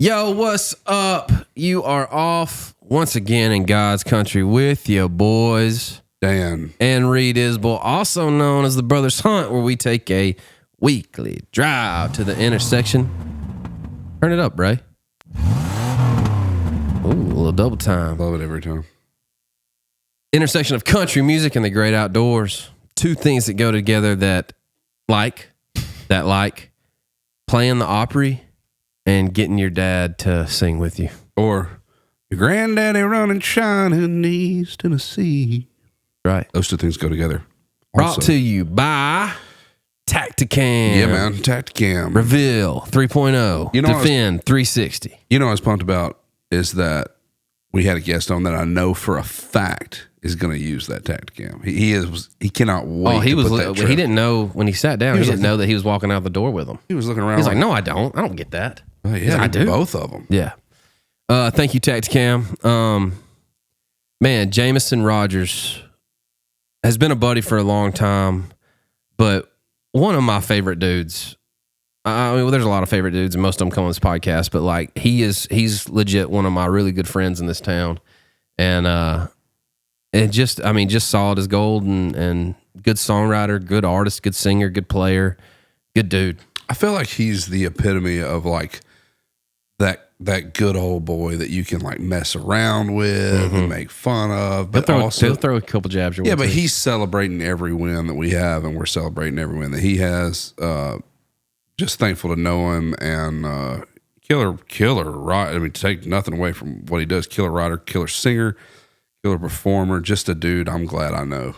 Yo, what's up? You are off once again in God's country with your boys, Dan and Reed Isbell, also known as the Brothers Hunt, where we take a weekly drive to the intersection. Turn it up, Ray. Ooh, a little double time. Love it every time. Intersection of country music and the great outdoors. Two things that go together that like playing the Opry and getting your dad to sing with you. Or your granddaddy running shining East Tennessee. Right. Those two things go together. Brought to you by TACTACAM. Yeah, man. TACTACAM. Reveal 3.0. Defend 360. You know what I was pumped about is that we had a guest on that I know for a fact is going to use that TACTACAM. He cannot wait. Oh, he didn't know when he sat down. He didn't know that he was walking out the door with them. He was looking around. He's like, no, I don't get that. Oh, yeah, I do. Both of them. Yeah. Thank you, TACTACAM. Man, Jameson Rodgers has been a buddy for a long time, but one of my favorite dudes. I mean, there's a lot of favorite dudes, and most of them come on this podcast, but like he's legit one of my really good friends in this town, and just solid as gold, and good songwriter, good artist, good singer, good player, good dude. I feel like he's the epitome of like that good old boy that you can like mess around with and make fun of, but he'll also throw a couple jabs your way. Yeah, but too. he's celebrating every win that we have, and we're celebrating every win that he has. Just thankful to know him, and killer writer. I mean, take nothing away from what he does. Killer writer, killer singer, killer performer. Just a dude I'm glad I know.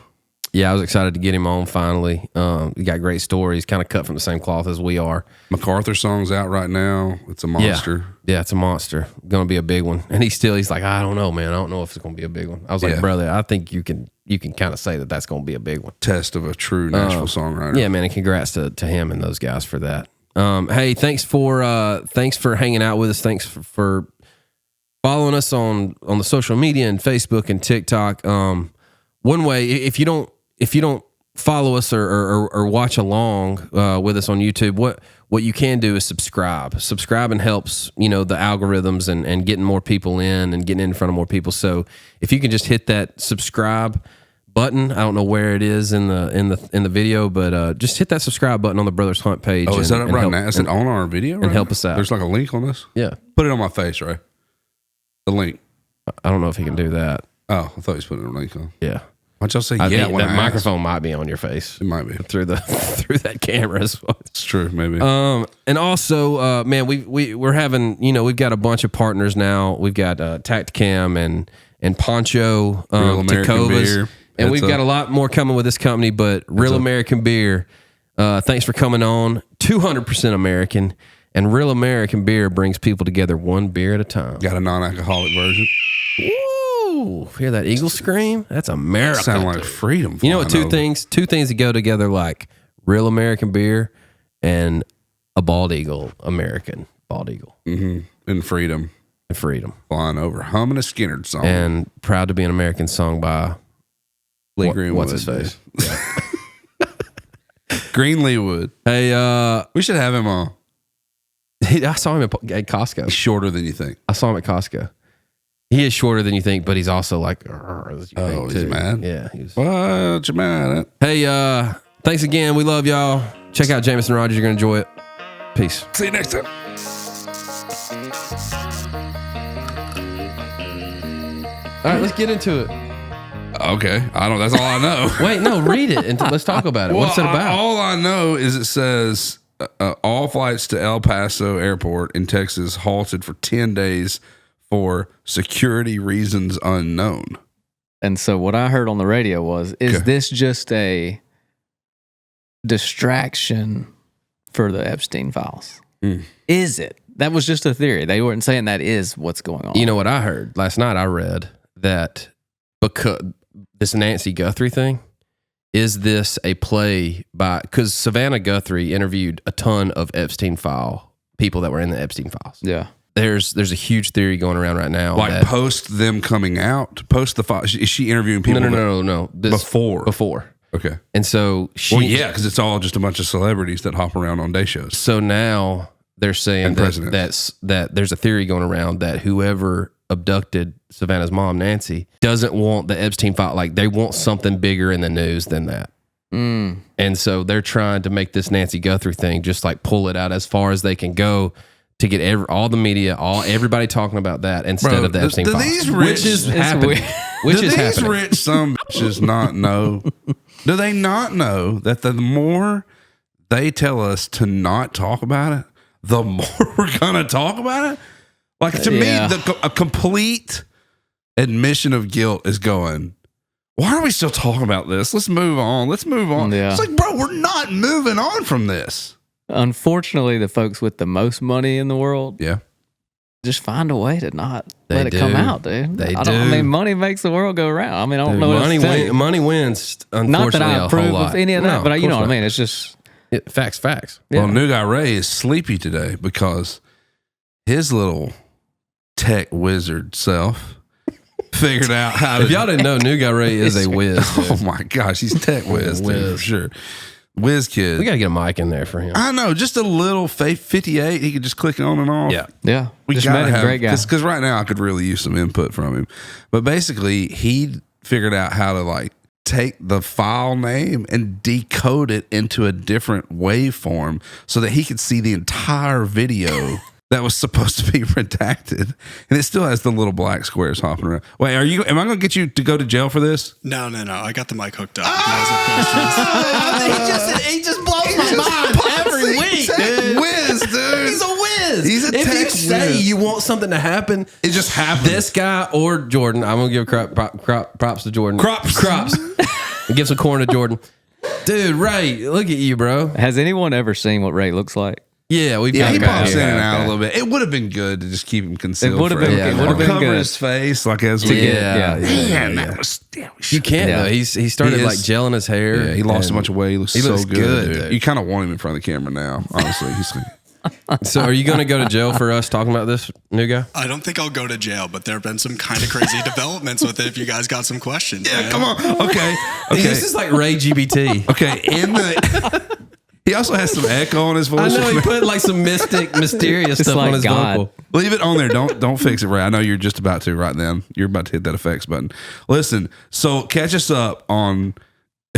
Yeah, I was excited to get him on finally. He got great stories, kind of cut from the same cloth as we are. McArthur song's out right now. It's a monster. Yeah, it's a monster. Going to be a big one. And he's like, I don't know, man. I don't know if it's going to be a big one. I was like, brother, I think you can kind of say that that's going to be a big one. Test of a true Nashville songwriter. Yeah, man, and congrats to him and those guys for that. Hey, thanks for hanging out with us. Thanks for following us on the social media and Facebook and TikTok. One way, if you don't follow us or watch along with us on YouTube, what you can do is subscribe. Subscribing helps, the algorithms and getting more people in and getting in front of more people. So if you can just hit that subscribe button, I don't know where it is in the video, but just hit that subscribe button on the Brothers Hunt page. Oh, is that right now? Is it on our video? And help us out. There's like a link on this? Yeah. Put it on my face, right? The link. I don't know if he can do that. Oh, I thought he was putting a link on. Yeah. Why'd y'all say I yeah? think that microphone might be on your face. It might be through that camera as well. It's true, maybe. And also, man, we're having, we've got a bunch of partners now. We've got TACTACAM and Poncho, Tacovas, and we've got a lot more coming with this company. But Real American Beer, thanks for coming on. 200% American, and Real American Beer brings people together one beer at a time. Got a non-alcoholic version. Ooh, hear that eagle scream? That's America. Sound like freedom. You know what? Two things that go together, like Real American Beer and a bald eagle, American bald eagle. Mm-hmm. And freedom. Flying over, humming a Skynyrd song. And proud to be an American song by Lee Greenwood. What's his face? Yeah. Green Leewood. Hey, we should have him on. I saw him at Costco. He's shorter than you think. I saw him at Costco. He is shorter than you think, but he's also like, he's mad? Yeah. What you mad at? Hey, thanks again. We love y'all. Check out Jameson Rodgers. You're going to enjoy it. Peace. See you next time. All right, let's get into it. Okay. That's all I know. Wait, no, read it and let's talk about it. What's it about? All I know is it says all flights to El Paso Airport in Texas halted for 10 days for security reasons unknown. And so what I heard on the radio was, is this just a distraction for the Epstein files? Is it? That was just a theory. They weren't saying that is what's going on. You know what I heard? Last night I read that because this Nancy Guthrie thing, is this a play by, because Savannah Guthrie interviewed a ton of Epstein file people that were in the Epstein files. Yeah. There's a huge theory going around right now. Like post them coming out, post the file. Is she interviewing people? No. Before. Okay. And so because it's all just a bunch of celebrities that hop around on day shows. So now they're saying And that there's a theory going around that whoever abducted Savannah's mom, Nancy, doesn't want the Epstein file. Like, they want something bigger in the news than that. And so they're trying to make this Nancy Guthrie thing just like pull it out as far as they can go to get all the media, everybody talking about that instead of the Epstein file, which is happening. Which is these happening. rich some bitches not know? Do they not know that the more they tell us to not talk about it, the more we're gonna talk about it? Like, to me, a complete admission of guilt is going, why are we still talking about this? Let's move on. Yeah. It's like, bro, we're not moving on from this. Unfortunately, the folks with the most money in the world just find a way to not let it come out, dude. I mean, money makes the world go round. I mean, I don't know what else to tell you. Money wins, unfortunately. Not that I approve of any of that, but you know what I mean. It's just... Facts. Yeah. Well, New Guy Ray is sleepy today because his little tech wizard self figured out how to... If y'all didn't know, New Guy Ray is a whiz. Dude. Oh my gosh, he's tech whiz, dude, for sure. Whiz kid. We got to get a mic in there for him. I know, just a little 58. He could just click on and off. Yeah. We just gotta met a great guy. Because right now I could really use some input from him. But basically, he figured out how to like take the file name and decode it into a different waveform so that he could see the entire video that was supposed to be redacted, and it still has the little black squares hopping around. Wait, am I going to get you to go to jail for this? No. I got the mic hooked up. He just blows my mind every week, dude. Whiz, dude. He's a whiz. He's a if tech you say whiz. you want something to happen, It just happens. this guy or Jordan, I'm gonna give props to Jordan. Crops. And give some corn to Jordan. Dude, Ray, look at you, bro. Has anyone ever seen what Ray looks like? Yeah, we've Yeah, got he a guy pops in here. and out a little bit. It would have been good to just keep him concealed. It would have been- it would Or have been cover good. his face like as we Yeah. Man, that was You can't though. He started He is- like gelling his hair. Yeah, he lost a and- bunch of weight. He looks he so looks good. good, dude. dude. You kind of want him in front of the camera now, honestly. He's So are you going to go to jail for us talking about this, New Guy? I don't think I'll go to jail, but there have been some kind of crazy developments with it. If you guys got some questions, yeah, man. come on. Okay. This is like Ray GBT. Okay, he also has some echo on his I voice. know he put like some mysterious It's stuff like on his God. vocal. Leave it on there. Don't fix it, Ray. I know you're just about to right then. You're about to hit that effects button. Listen, so catch us up on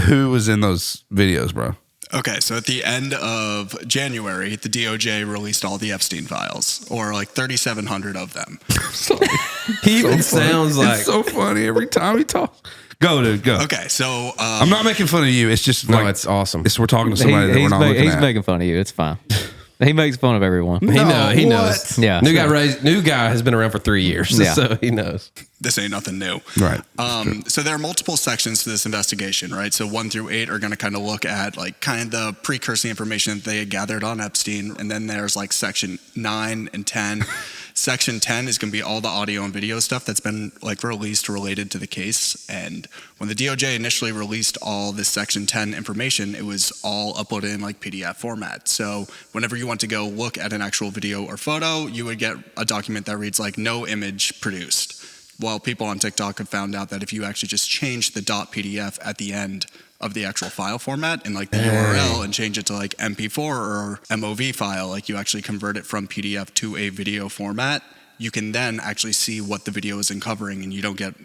who was in those videos, bro. Okay, so at the end of January, the DOJ released all the Epstein files, or like 3,700 of them. He even sounds like It's so funny every time he talks. Go, dude, go. Okay, so I'm not making fun of you. It's just no, like it's awesome. we're talking to somebody that we're not looking he's at. making fun of you. It's fine. He makes fun of everyone. He what? knows. Yeah. New guy has been around for 3 years, Yeah. so he knows. this ain't nothing new. Right. So there are multiple sections to this investigation, right? So 1 through 8 are going to kind of look at like kind of the precursor information that they had gathered on Epstein. And then there's like section 9 and 10. Section 10 is going to be all the audio and video stuff that's been like released related to the case. And when the DOJ initially released all this section 10 information, it was all uploaded in like PDF format. So whenever you want to go look at an actual video or photo, you would get a document that reads like no image produced. Well, people on TikTok have found out that if you actually just change the .pdf at the end of the actual file format and like the URL and change it to like MP4 or MOV file, like you actually convert it from PDF to a video format, you can then actually see what the video is uncovering and you don't get,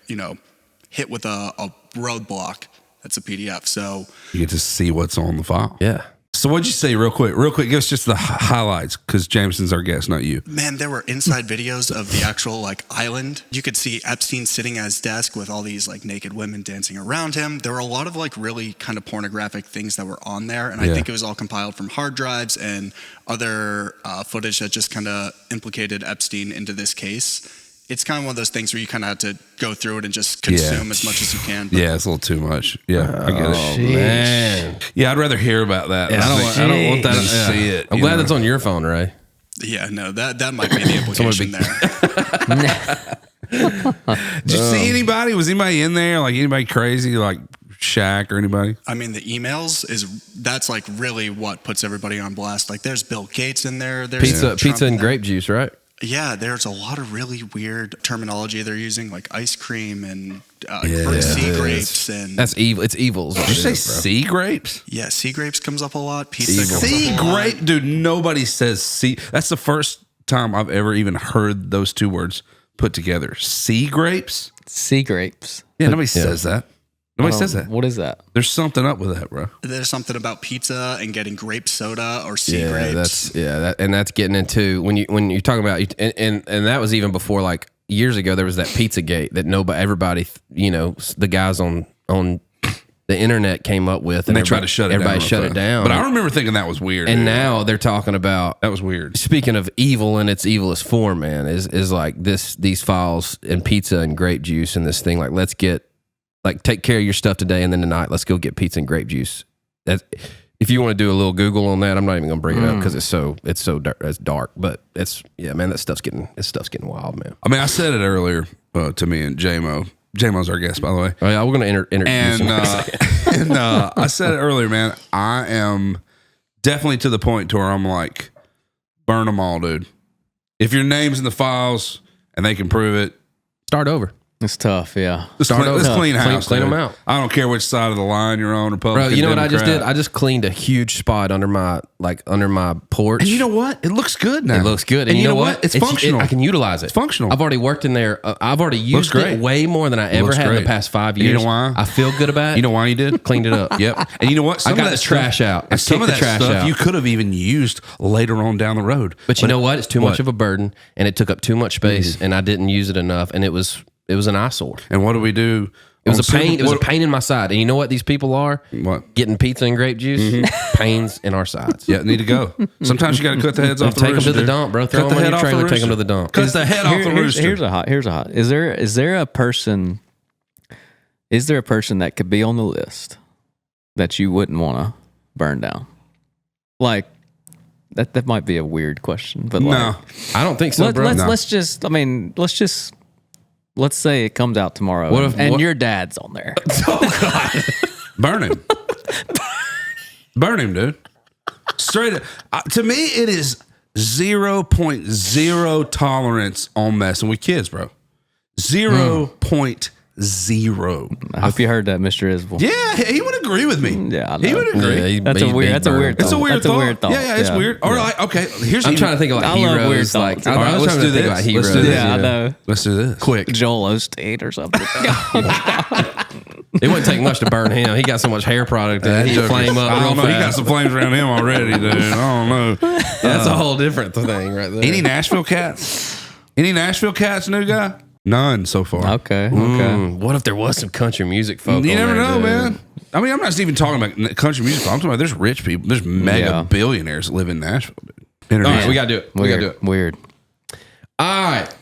hit with a roadblock that's a PDF. So You get to see what's on the file. Yeah. So what'd you say real quick? Give us just the highlights because Jameson's our guest, not you. man, there were inside videos of the actual like island. You could see Epstein sitting at his desk with all these like naked women dancing around him. There were a lot of like really kind of pornographic things that were on there. And I think it was all compiled from hard drives and other footage that just kind of implicated Epstein into this case. It's kind of one of those things where you kind of have to go through it and just consume as much as you can. But Yeah, it's a little too much. Yeah, I get it. Man. Yeah, I'd rather hear about that. Yeah, I don't want that. Just see it. I'm glad that's on your phone, Ray. yeah, no, that might be the implication there. Did you see anybody? Was anybody in there? Like anybody crazy? Like Shaq or anybody? I mean, the emails that's like really what puts everybody on blast. Like there's Bill Gates in there. There's Pizza Trump and in there. grape juice, right? Yeah, there's a lot of really weird terminology they're using, like ice cream and sea grapes, and that's evil. It's evil. Did you say sea grapes? Yeah, sea grapes comes up a lot. Pizza sea grape, dude. Nobody says sea. That's the first time I've ever even heard those two words put together. Sea grapes. Sea grapes. Yeah, nobody says that. Nobody says that. What is that? There's something up with that, bro. There's something about pizza and getting grape soda or sea grapes. That's getting into when you're talking about and that was even before, like years ago. There was that Pizzagate that everybody, the guys on the internet came up with, and they tried to shut it down. Everybody shut it down. But I remember thinking that was weird. And now they're talking about that was weird. Speaking of evil in its evilest form, man, is like these files and pizza and grape juice and this thing. Like, let's get. Like, take care of your stuff today, and then tonight, let's go get pizza and grape juice. If you want to do a little Google on that, I'm not even going to bring it up because it's dark. But man, that stuff's getting wild, man. I mean, I said it earlier to me and J-Mo. J-Mo's our guest, by the way. Oh yeah, we're going to introduce him. And I said it earlier, man. I am definitely to the point to where I'm like, burn them all, dude. If your name's in the files and they can prove it, start over. It's tough, yeah. Let's clean house. Clean them out. I don't care which side of the line you're on, Republican, bro. You know Democrat. what I just did? I just cleaned a huge spot under my porch. And you know what? It looks good now. It looks good. And you know what? It's functional. I can utilize it. It's functional. I've already worked in there. I've already used it way more than I ever had in the past 5 years. And you know why? I feel good about it. You know why you did? Cleaned it up. Yep. And you know what? I got the trash out. And some of that stuff you could have even used later on down the road. But you know what? It's too much of a burden, and it took up too much space, and I didn't use it enough, and it was an eyesore. And what do we do? It was a pain. It was a pain in my side. And you know what these people are? What? Getting pizza and grape juice. Pains in our sides. Yeah, need to go. Sometimes you got to cut the heads off the rooster. Take them to the dump, bro. Throw them on your trailer. Take them to the dump. Cut the head off the rooster. Here's a hot. Is there a person? Is there a person that could be on the list that you wouldn't want to burn down? Like that might be a weird question, but no, I don't think so, bro. Let's say it comes out tomorrow and your dad's on there. Oh, God. Burn him. Burn him, dude. Straight up. To me, it is 0.0 tolerance on messing with kids, bro. 0.0. I hope you heard that, Mr. Isbell. Yeah, he would agree with me. Yeah, he would agree. Yeah, that's a weird thought. It's a weird thought. Yeah, it's weird. All right, okay. I'm trying to think of like heroes. Like, I was trying to think about heroes. Yeah, I know. Let's do this. Quick. Joel Osteen or something. It wouldn't take much to burn him. He got so much hair product that he'd flame up. I don't know. He got some flames around him already, dude. I don't know. That's a whole different thing right there. Any Nashville cats? New guy? None so far. Okay. What if there was some country music folk? You never know, man. I mean, I'm not even talking about country music. I'm talking about there's rich people. There's mega billionaires that live in Nashville, dude. All right, we got to do it. We got to do it. Weird. All right.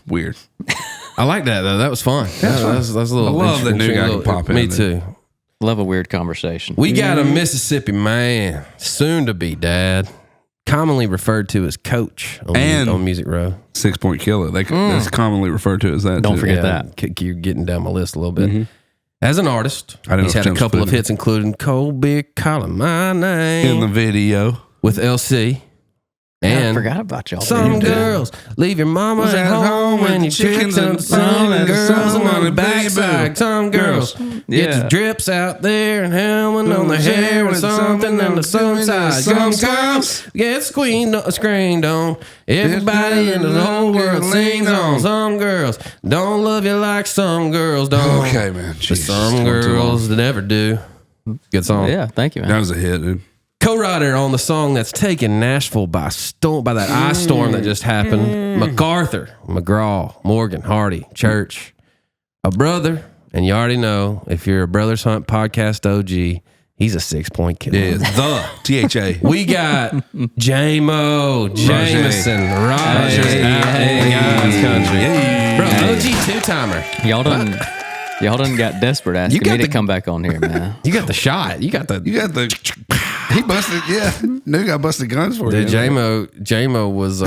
Weird. I like that, though. That was fun. That's a little. I love that new guy can pop in. Me too. Love a weird conversation. We got a Mississippi man, soon to be dad, commonly referred to as Coach on Music Row. 6 Point Killer. That's commonly referred to as that. Don't forget that. You're getting down my list a little bit. As an artist, he's had a Jim's couple of hits, including Cold Beer Calling My Name in the video with LC. And I forgot about y'all. Some girls leave your mama at home when your chickens and some girls on the backside. Some girls get the drips out there and helmet on their hair and something on the sunside. Some girls get screened on. Everybody in the whole world sings on. Some girls don't love you like some girls don't. Okay, man. But some girls that never do. Good song. Yeah, thank you, man. That was a hit, dude. Co-writer on the song that's taken Nashville by that ice storm that just happened. McArthur, McGraw, Morgan, Hardy, Church, a brother, and you already know if you're a Brothers Hunt podcast OG, he's a 6 Point Killer. Yeah, the THA. We got Jameson Rodgers out in God's country. Bro, OG two-timer. Y'all done got desperate asking me to come back on here, man. You got the shot. You got the. He busted. Yeah, new guy busted guns for you. J-Mo was.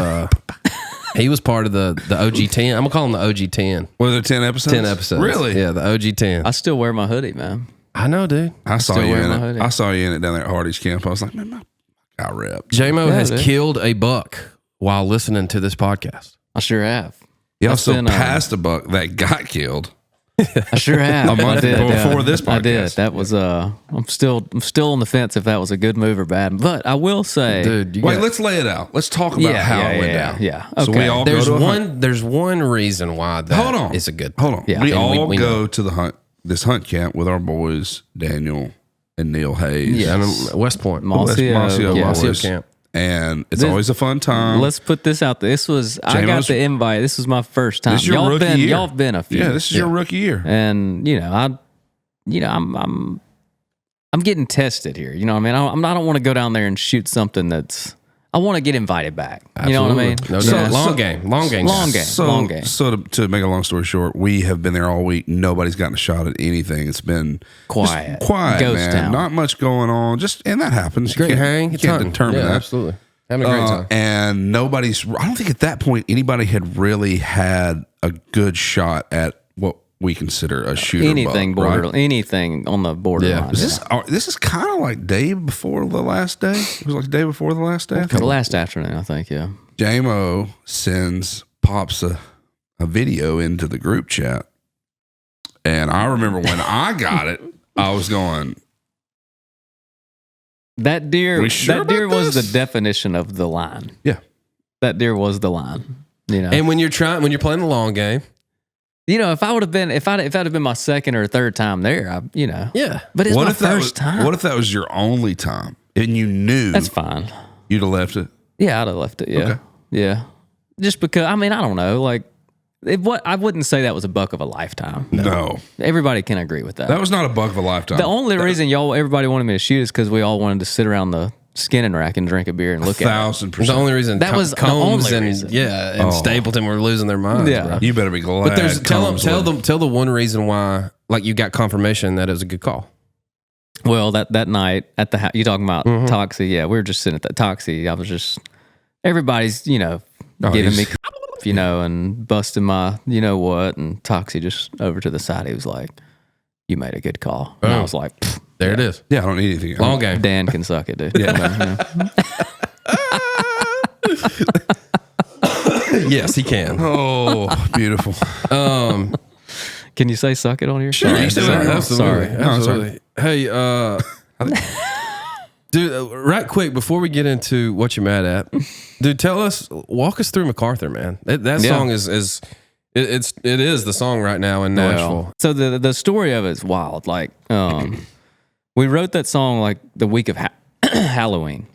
He was part of the OG 10. I'm gonna call him the OG 10. Were there 10 episodes? 10 episodes. Really? Yeah, the OG 10. I still wear my hoodie, man. I know, dude. I saw you in it. I saw you in it down there at Hardy's camp. I was like, man, my guy rep. J-Mo has killed a buck while listening to this podcast. I sure have. He That's also been, passed a buck that got killed. I sure have. A month I did, before this I did. podcast. That was I'm still on the fence if that was a good move or bad. But I will say, Dude, Wait, let's lay it out. Let's talk about how it went down. Yeah. So we Okay. all There's go to a hunt. there's one reason why that Hold on. is a good. Hold on. Yeah. We And all we go know. to the hunt camp with our boys, Daniel and Neil Hayes. Yeah, and West Point, Mossy Oak, Mossy Oak yeah. Mossy Oak boys. camp. And it's always a fun time. Let's put this out there. I got J-Mo's- the invite. This was my first time. This is your rookie year. Y'all been a few. Yeah, this is your rookie year. And I'm getting tested here. You know what I mean? I don't want to go down there and shoot something I want to get invited back. You know what I mean? No So- doubt. Long so- game. Long game. Long game. So to make a long story short, we have been there all week. Nobody's gotten a shot at anything. It's been Quiet. just quiet, Ghost man. town. Not much going on. And that happens. Great hang. You can't determine yeah, that. Absolutely. Having a great time. And I don't think at that point anybody had really had a good shot at what we consider a shooter. Anything buck, right? anything on the borderline. This is kind of like day before the last day. It was like the day before the last day. The last afternoon, I think. Yeah. JMO pops a video into the group chat. And I remember when I got it, I was going, That deer. We sure that deer about was this? the definition of the line. yeah. That deer was the line. You know. And when you're playing the long game, if I'd have been my second or third time there, yeah. But it's What my if that was first time. What if that was your only time and you knew That's fine. you'd have left it? Yeah, I'd have left it. Yeah. Okay. Yeah. Just because, I don't know. Like, I wouldn't say that was a buck of a lifetime. No. Everybody can agree with that. That was not a buck of a lifetime. The only reason everybody wanted me to shoot is because we all wanted to sit around the skinning rack and drink a beer and look at it. 1,000%. The only reason That was the Combs only and reason. and Stapleton were losing their minds. Yeah. bro. You better be glad. But there's tell Combs was- the one reason why like you got confirmation that it was a good call. Well, that night at the house, you talking about Mm-hmm. Toxie? Yeah, we were just sitting at that Toxie. I was just, everybody's, giving me, and busting my, what, and Toxie just over to the side. He was like, "You made a good call." And I was like, "Pfft, There it is. Yeah, I don't need anything else. Long game. Dan can suck it, dude." Yes, he can. Oh, beautiful. Can you say "suck it" on here? Sure, Sorry. you can. Sorry. Absolutely. Sorry. No, it's all Absolutely. Hey, dude, right quick before we get into what you're mad at, dude, walk us through McArthur, man. That Yeah. song is it is the song right now in Nashville. Well, so the story of it is wild. Like, we wrote that song like the week of Halloween,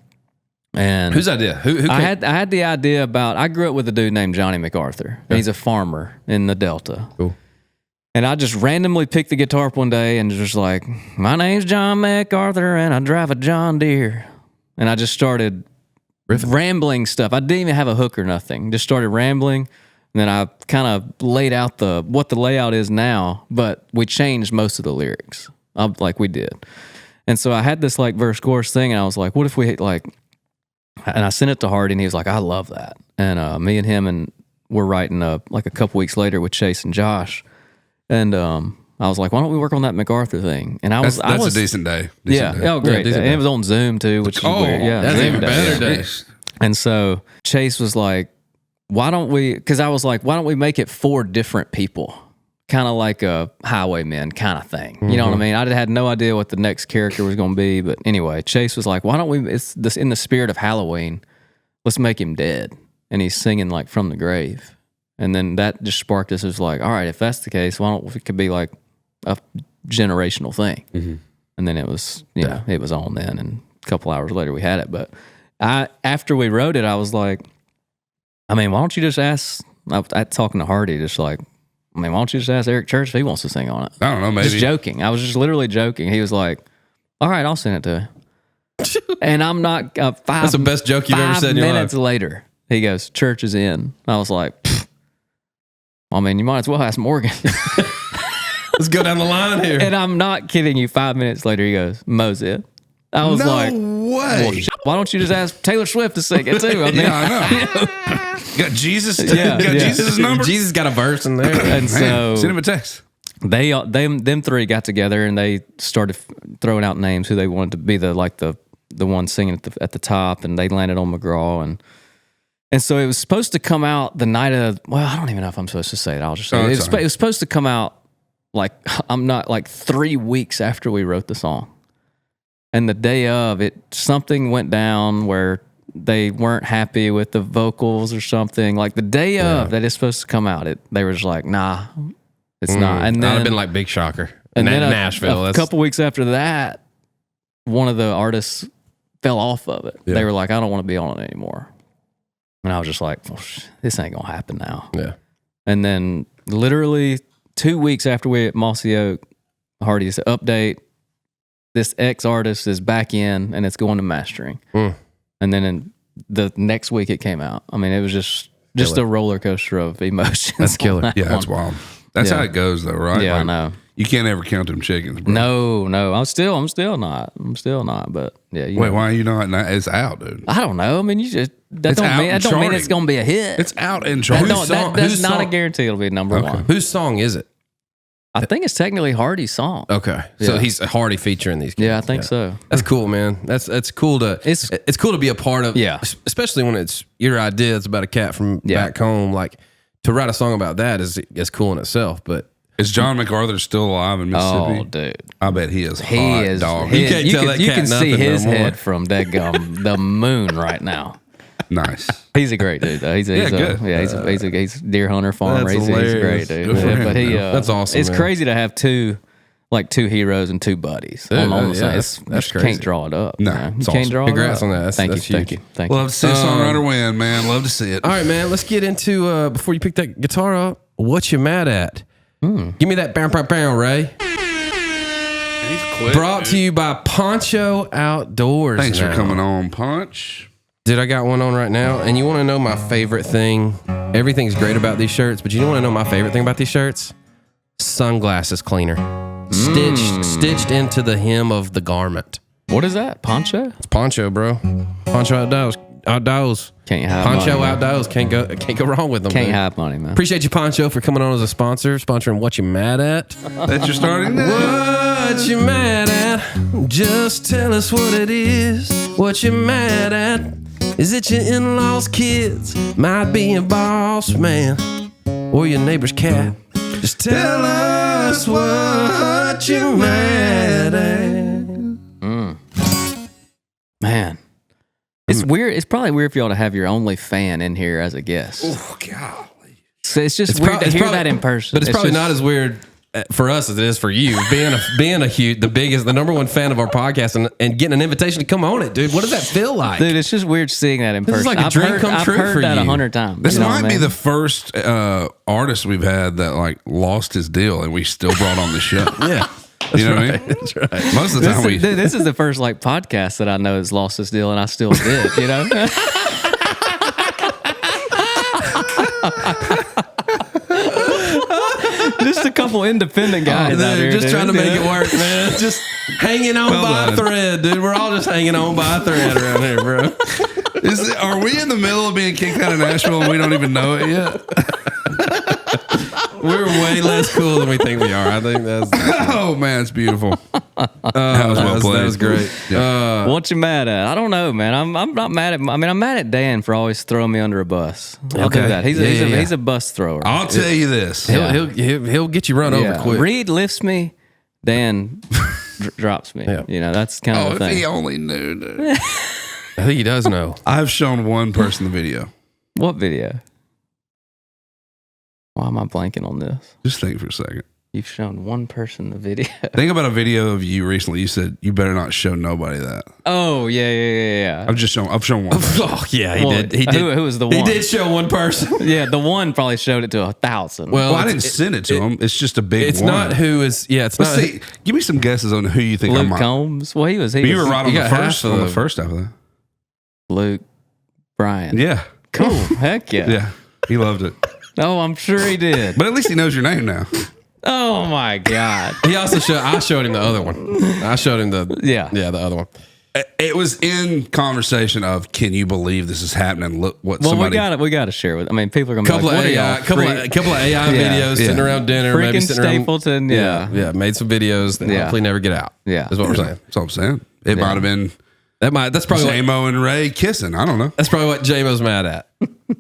and Whose idea? Who I had the idea about. I grew up with a dude named Johnny McArthur. He's a farmer in the Delta. Cool. And I just randomly picked the guitar up one day and just like, "My name's John McArthur and I drive a John Deere." And I just started rambling stuff. I didn't even have a hook or nothing. Just started rambling. And then I kind of laid out what the layout is now, but we changed most of the lyrics, like we did. And so I had this like verse chorus thing, and I was like, what if we like, and I sent it to Hardy, and he was like, "I love that." And me and him were writing like a couple weeks later with Chase and Josh. And I was like, "Why don't we work on that MacArthur thing?" And I was That's a decent day. yeah, Decent day. oh great. decent and day. it was on Zoom too, which is weird. Yeah, that's Zoom even day, better yeah. day. And so Chase was like, "Why don't we?" Because I was like, "Why don't we make it 4 different people?" Kind of like a Highwaymen kind of thing. You know what I mean? I had no idea what the next character was going to be, but anyway, Chase was like, "Why don't we? It's this in the spirit of Halloween. Let's make him dead." And he's singing like "From the Grave." And then that just sparked us. It was like, all right, if that's the case, why don't it could be like a generational thing? And then it was, it was on then. And a couple hours later, we had it. But after we wrote it, I was like, why don't you just ask? I was talking to Hardy, just like, why don't you just ask Eric Church if he wants to sing on it? I don't know, maybe. Just joking. I was just literally joking. He was like, all right, I'll send it to you. And I'm not That's the best joke you've ever said in your life. 5 minutes later, he goes, "Church is in." I was like, pfft. You might as well ask Morgan. Let's go down the line here. And I'm not kidding you. 5 minutes later, he goes, "Mo's it." I was like, way. why don't you just ask Taylor Swift to sing it too? Yeah, I know. Got Jesus. Yeah, got yeah. Jesus' number. Jesus got a verse in there. And so Send him a text. them 3 got together and they started throwing out names who they wanted to be the one singing at the top, and they landed on McGraw, and And so it was supposed to come out the night of, well, I don't even know if I'm supposed to say it. I'll just say it. It was supposed to come out like 3 weeks after we wrote the song. And the day of it, something went down where they weren't happy with the vocals or something. Like the day of that it's supposed to come out, they were just like, nah, it's not. And then I'd have been like, big shocker. and then Nashville. A couple weeks after that, one of the artists fell off of it. Yeah. They were like, I don't want to be on it anymore. And I was just like, well, this ain't going to happen now. Yeah. And then literally 2 weeks after we at Mossy Oak, Hardy said, update, this X artist is back in and it's going to mastering. And then in the next week it came out. I mean, it was just a roller coaster of emotions. That's killer. Yeah, that's wild. That's how it goes, though, right? Yeah, I know. You can't ever count them chickens, bro. No, I'm still not. But yeah. Wait, why are you not? It's out, dude. I don't know. I mean, that don't mean it's going to be a hit. It's out and charting. That's not a guarantee it'll be number one. Whose song is it? I think it's technically Hardy's song. Okay, so Yeah. he's a Hardy featuring these. Yeah, I think so. That's cool, man. That's cool to. It's cool to be a part of. Yeah. Especially when it's your idea. It's about a cat from back home. Like to write a song about that is cool in itself. But is John McArthur still alive in Mississippi? Oh, dude. I bet he is hot dog. You can't tell that You cat can see nothing his no more. head from dadgum the moon right now. Nice. He's a great dude, though. He's good. He's a deer hunter, farmer. That's He's great, hilarious. dude. Good for him, But That's awesome, It's man. crazy to have two heroes and two buddies. Dude, on the yeah, same. that's You just crazy. can't draw it up. No, you know? it's You can't awesome. draw Congrats it up. on that. Thank That's you. huge. Thank you. Love to see a songwriter win, man. Love to see it. all right, man. Let's get into before you pick that guitar up. What you mad at? Give me that bam, bam, bam, Ray. He's quick, Brought to you by Poncho Outdoors. Thanks for now. coming on, Punch. Dude, I got one on right now. And you want to know my favorite thing? Everything's great about these shirts, but you want to know my favorite thing about these shirts? Sunglasses cleaner. Stitched into the hem of the garment. What is that? Poncho? It's Poncho, bro. Poncho Outdoors. Can't have Poncho money, man. Outdoors. Can't go wrong with them. Can't dude. have money, man. Appreciate you, Poncho, for coming on as a sponsor, sponsoring What You Mad At. That you're starting now? What you mad at? Just tell us what it is. What you mad at? Is it your in-laws' kids? Might be your boss man or your neighbor's cat. Just tell us what you mad at. Man. It's weird. It's probably weird for y'all to have your only fan in here as a guest. Oh, God. So it's just weird to hear that in person. But it's probably not as weird for us as it is for you. Being a huge, the number one fan of our podcast and getting an invitation to come on it, dude. What does that feel like? Dude, it's just weird seeing that in This is person. like a dream come true I've heard for that you. 100 times. This You know what might I be mean? the first artist we've had that like lost his deal and we still brought on the show. Yeah. You know what I mean? That's right. Most of the time we. This is the first like podcast that I know has lost this deal, and I still did. You know, just a couple independent guys out here, just dude. trying to make it work, man. Just hanging on Well by a done. thread, dude. We're all just hanging on by a thread around here, bro. Are we in the middle of being kicked out of Nashville and we don't even know it yet? We're way less cool than we think we are. I think that's Oh man, it's beautiful. That was well played. That was great. What you mad at? I don't know, man. I'm not mad at. I mean, I'm mad at Dan for always throwing me under a bus. I'll do Okay. that. He's a bus thrower. I'll tell you this. He'll get you run over quick. Reed lifts me, Dan drops me. Yeah. You know, that's kind of Oh, the if thing. he only knew. Dude. I think he does know. I've shown one person the video. What video? Why am I blanking on this? Just think for a second. You've shown one person the video. Think about a video of you recently. You said you better not show nobody that. Oh yeah. I've shown one. Oh yeah, he Well, did. He did. Who was the He one? did show one person. Yeah, the one probably showed it to 1,000. Well, I didn't send it to him. It's just a big It's one. not who is. Yeah, it's Let's not. see. Give me some guesses on who you think I Luke might. Combs. Well, he was. You were right on you the got first. half of On the the- first half of that. Luke Bryan. Yeah. Cool. Heck yeah. Yeah. He loved it. Oh, I'm sure he did. But at least he knows your name now. Oh my God. He also showed. I showed him the other one. I showed him the. Yeah. the other one. It was in conversation of, can you believe this is happening? Look what Well, somebody. we got to share with. I mean, people are gonna be Couple like, of "What are AI, y'all? couple of AI Yeah. videos sitting around dinner, maybe Freaking sitting around. Stapleton." Yeah. Made some videos that Yeah. hopefully never get out. Yeah. is what we're saying. That's all I'm saying. It might have been That's probably what, J-Mo and Ray kissing. I don't know. that's probably what J-Mo's mad at.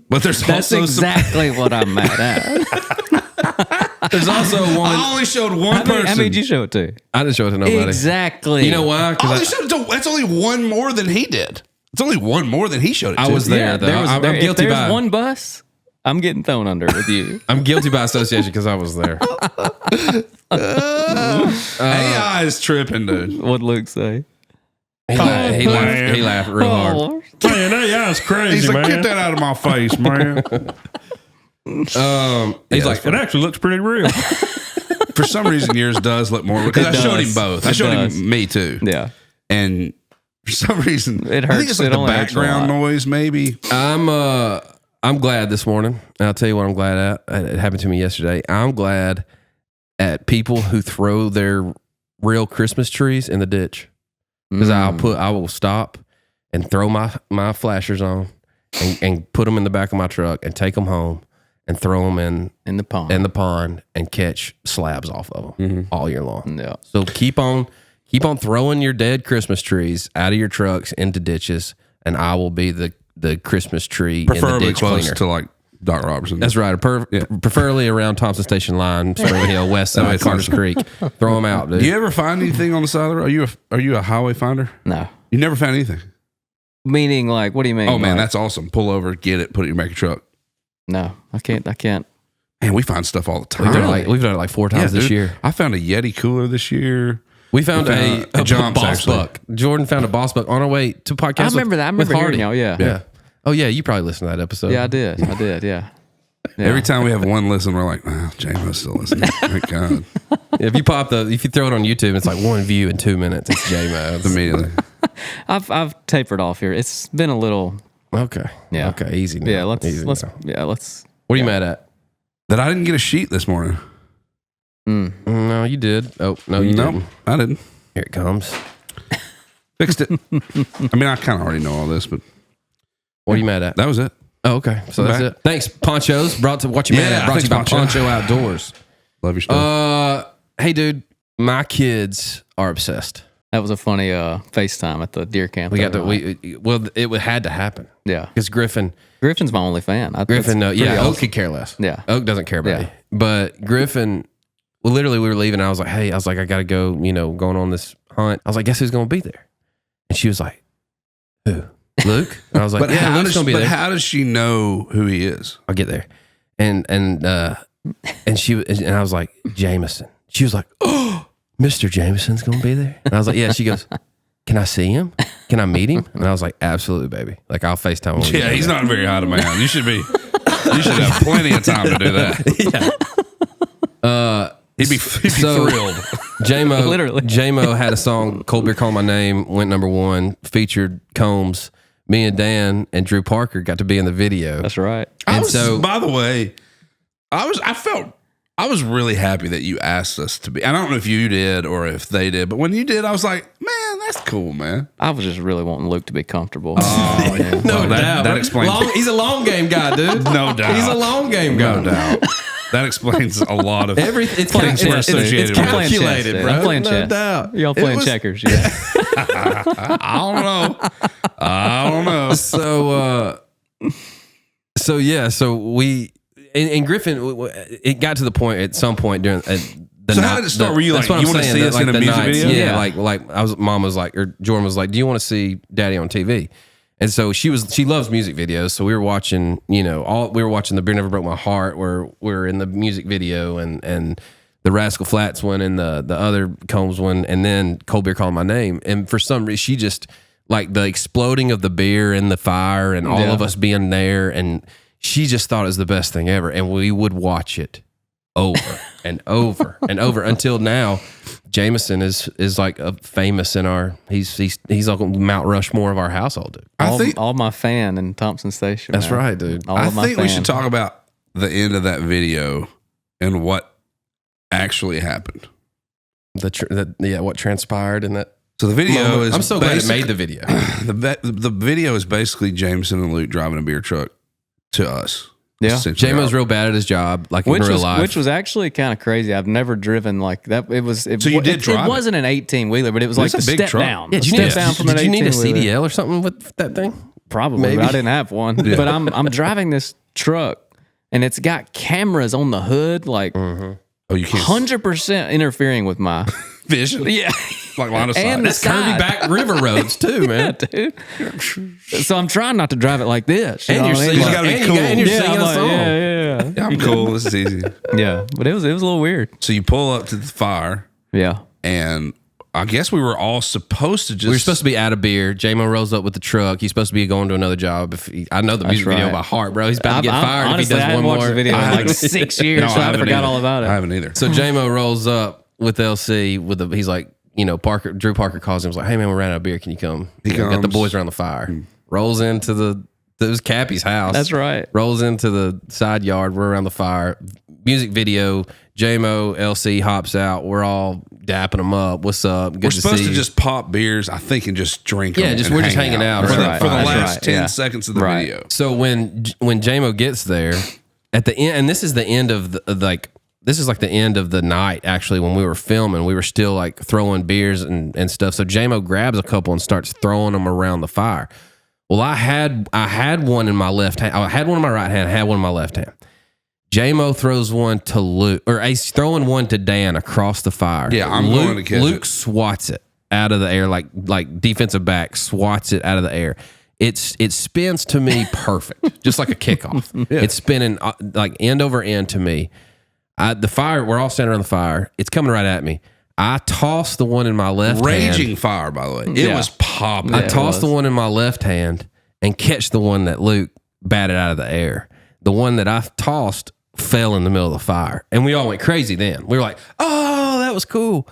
But there's That's also exactly what I'm mad at. There's also one. I only showed one person. How many did you show it to? I didn't show it to nobody. Exactly. You know why? I only showed it to, that's only one more than he did. It's only one more than he showed it to. I was there, though. I'm if guilty there's by one bus, I'm getting thrown under with you. I'm guilty by association because I was there. AI is tripping, dude. What'd Luke say? He laughed real hard. Oh, Man, that is crazy, He's like, man. get that out of my face, man. He's like, It actually looks pretty real. For some reason, yours does look more because I showed him both. I showed does. him me too. yeah. And for some reason, It I think hurts. it's like It the only hurts a background lot. noise, maybe. I'm glad this morning. And I'll tell you what I'm glad at. It happened to me yesterday. I'm glad at people who throw their real Christmas trees in the ditch. Because I will stop and throw my flashers on and put them in the back of my truck and take them home and throw them In the pond. in the pond and catch slabs off of them all year long. Yeah. So keep on throwing your dead Christmas trees out of your trucks into ditches, and I will be the Christmas tree in the Preferably ditch close cleaner. to like Doc Robertson. That's right. Preferably around Thompson Station Line, Spring Hill, West Side, makes Carter's sense. Creek. Throw them out, dude. Do you ever find anything on the side of the road? Are you a highway finder? No. You never found anything. Meaning, like, what do you mean? Oh man, Like, that's awesome. Pull over, get it, put it in your back of your truck. no. I can't. Man, we find stuff all the time. We've done it like 4 times this dude. year. I found a Yeti cooler this year. We found a jumps, boss actually. buck. Jordan found a boss buck on our way to podcast. I remember that. I remember hearing y'all. Yeah. Yeah. Oh yeah, you probably listened to that episode. Yeah, I did. Yeah. Yeah. Every time we have one listen, we're like, oh, Jame's still listening. Thank God. If you throw it on YouTube, it's like 1 view in 2 minutes. It's J-Mo. Immediately. I've tapered off here. It's been a little. Okay. Yeah. Okay. Easy now. Yeah. Let's. Easy now. Let's. What are you mad at? That I didn't get a sheet this morning. No, you did. Oh no, you Nope, didn't. I didn't. Here it comes. Fixed it. I mean, I kind of already know all this, but What are you mad at? that was it. Oh, okay. So that's Back. it. Thanks, Ponchos. Brought to what you mad Yeah, at. Brought to you by thanks, Poncho. Poncho Outdoors. Love your stuff. Hey, dude, my kids are obsessed. That was a funny FaceTime at the deer camp. We got the to. It had to happen Yeah. because Griffin's Griffin's my only fan. Griffin. That's Yeah, pretty Oak awesome. could care less. Yeah. Oak doesn't care about Yeah. it. But Griffin. Well, literally, we were leaving. And I was like, "Hey," I was like, "I got to go. Going on this hunt." I was like, "Guess who's going to be there?" And she was like, "Who? Luke?" And I was like, But "Yeah, Luke's going to be there." how does she know who he is? I'll get there. And I was like, Jameson. She was like, "Oh, Mr. Jameson's gonna be there." And I was like, "Yeah." She goes, "Can I see him? Can I meet him?" And I was like, "Absolutely, baby. Like I'll FaceTime him." when we Yeah, get he's there." not very high to man. You should have plenty of time to do that. He'd be thrilled. J-Mo had a song, Cold Beer Call My Name, went number 1, featured Combs. Me and Dan and Drew Parker got to be in the video. That's right. And By the way, I was really happy that you asked us to be. I don't know if you did or if they did, but when you did, I was like, man, that's cool, man. I was just really wanting Luke to be comfortable. Oh, yeah. No Well, doubt. that explains He's a long game guy, dude. No doubt. He's a long game guy. No doubt. That explains a lot of It's things we're it's associated it's with. calculated, I'm bro. I'm playing No chess. doubt. Y'all It playing was- checkers? Yeah. I don't know. So we and Griffin, it got to the point at some point during the So night. how did it start? Were you that's like, what you I'm wanna saying, see that, us in a the music nights- video? Yeah, Yeah. like Mom was like, or Jordan was like, "Do you want to see Daddy on TV?" And so she loves music videos. So we were watching, we were watching The Beer Never Broke My Heart, where we're in the music video and the Rascal Flatts one and the other Combs one, and then Cold Beer Calling My Name. And for some reason, she just like the exploding of the beer and the fire and all of us being there, and she just thought it was the best thing ever. And we would watch it over and over and over until now. Jameson is like a famous in our. He's like Mount Rushmore of our household, dude. all my fan in Thompson Station. That's man. right, dude. All I of my think we fan. should talk about the end of that video and what actually happened. What transpired in that. So the video moment. is. I'm so glad it made the video. The video is basically Jameson and Luke driving a beer truck to us. Yeah. essentially JMO's our- real bad at his job, like in Which real was life. which was actually kind of crazy. I've never driven like that. So you did drive It it? wasn't an 18-wheeler, but it was like It's the a big step truck. down. yeah, The did you need, step down from an did you need a 18-wheeler. CDL or something with that thing? Probably, Maybe. but I didn't have one. But I'm driving this truck, and it's got cameras on the hood, like Oh, you can't 100% interfering with my vision. yeah. Like line of sight. And the That's curvy side. back river roads too, man. Dude. So I'm trying not to drive it like this. And know you're what I mean? singing, You gotta be and cool. and you're Yeah, singing I'm a like, song. yeah. Yeah, I'm cool. This is easy. Yeah, but it was a little weird. So you pull up to the fire, Yeah. and I guess we were all supposed to just. We were supposed to be out of beer. JMO rolls up with the truck. He's supposed to be going to another job. I know the music video right. by heart, bro. He's about to get I'm- fired honestly, if he I does haven't one watched more. the video in like 6 years, so I haven't forgot either. all about it. I haven't either. So JMO rolls up with LC with the. He's like, Drew Parker calls him. He's like, hey man, we ran out of beer. Can you come? He Got the comes. boys around the fire. Rolls into it was Cappy's house. That's right. Rolls into the side yard. We're around the fire. Music video. JMO, LC hops out. We're all dapping them up. What's up? Good We're to supposed see to you. just pop beers, I think, and just drink. Yeah, them just- and we're just hang hanging out for, around the, the for the fire. last Right, 10 yeah. seconds of the Right. video. So when JMO gets there, at the end, and this is the end of this is like the end of the night. Actually, when we were filming, we were still like throwing beers and stuff. So JMO grabs a couple and starts throwing them around the fire. Well, I had one in my left hand. I had one in my right hand. I had one in my left hand. JMO throws one to Luke, or he's throwing one to Dan across the fire. Yeah, I'm Luke, going to catch Luke it. swats it out of the air, like defensive back swats it out of the air. It spins to me perfect, just like a kickoff. It's spinning like end over end to me. The fire, we're all standing around the fire. It's coming right at me. I toss the one in my left hand. Raging fire, by the way. It Yeah. was popping. I it toss the was. one in my left hand and catch the one that Luke batted out of the air. The one that I tossed fell in the middle of the fire. And we all went crazy then. We were like, oh, that was cool.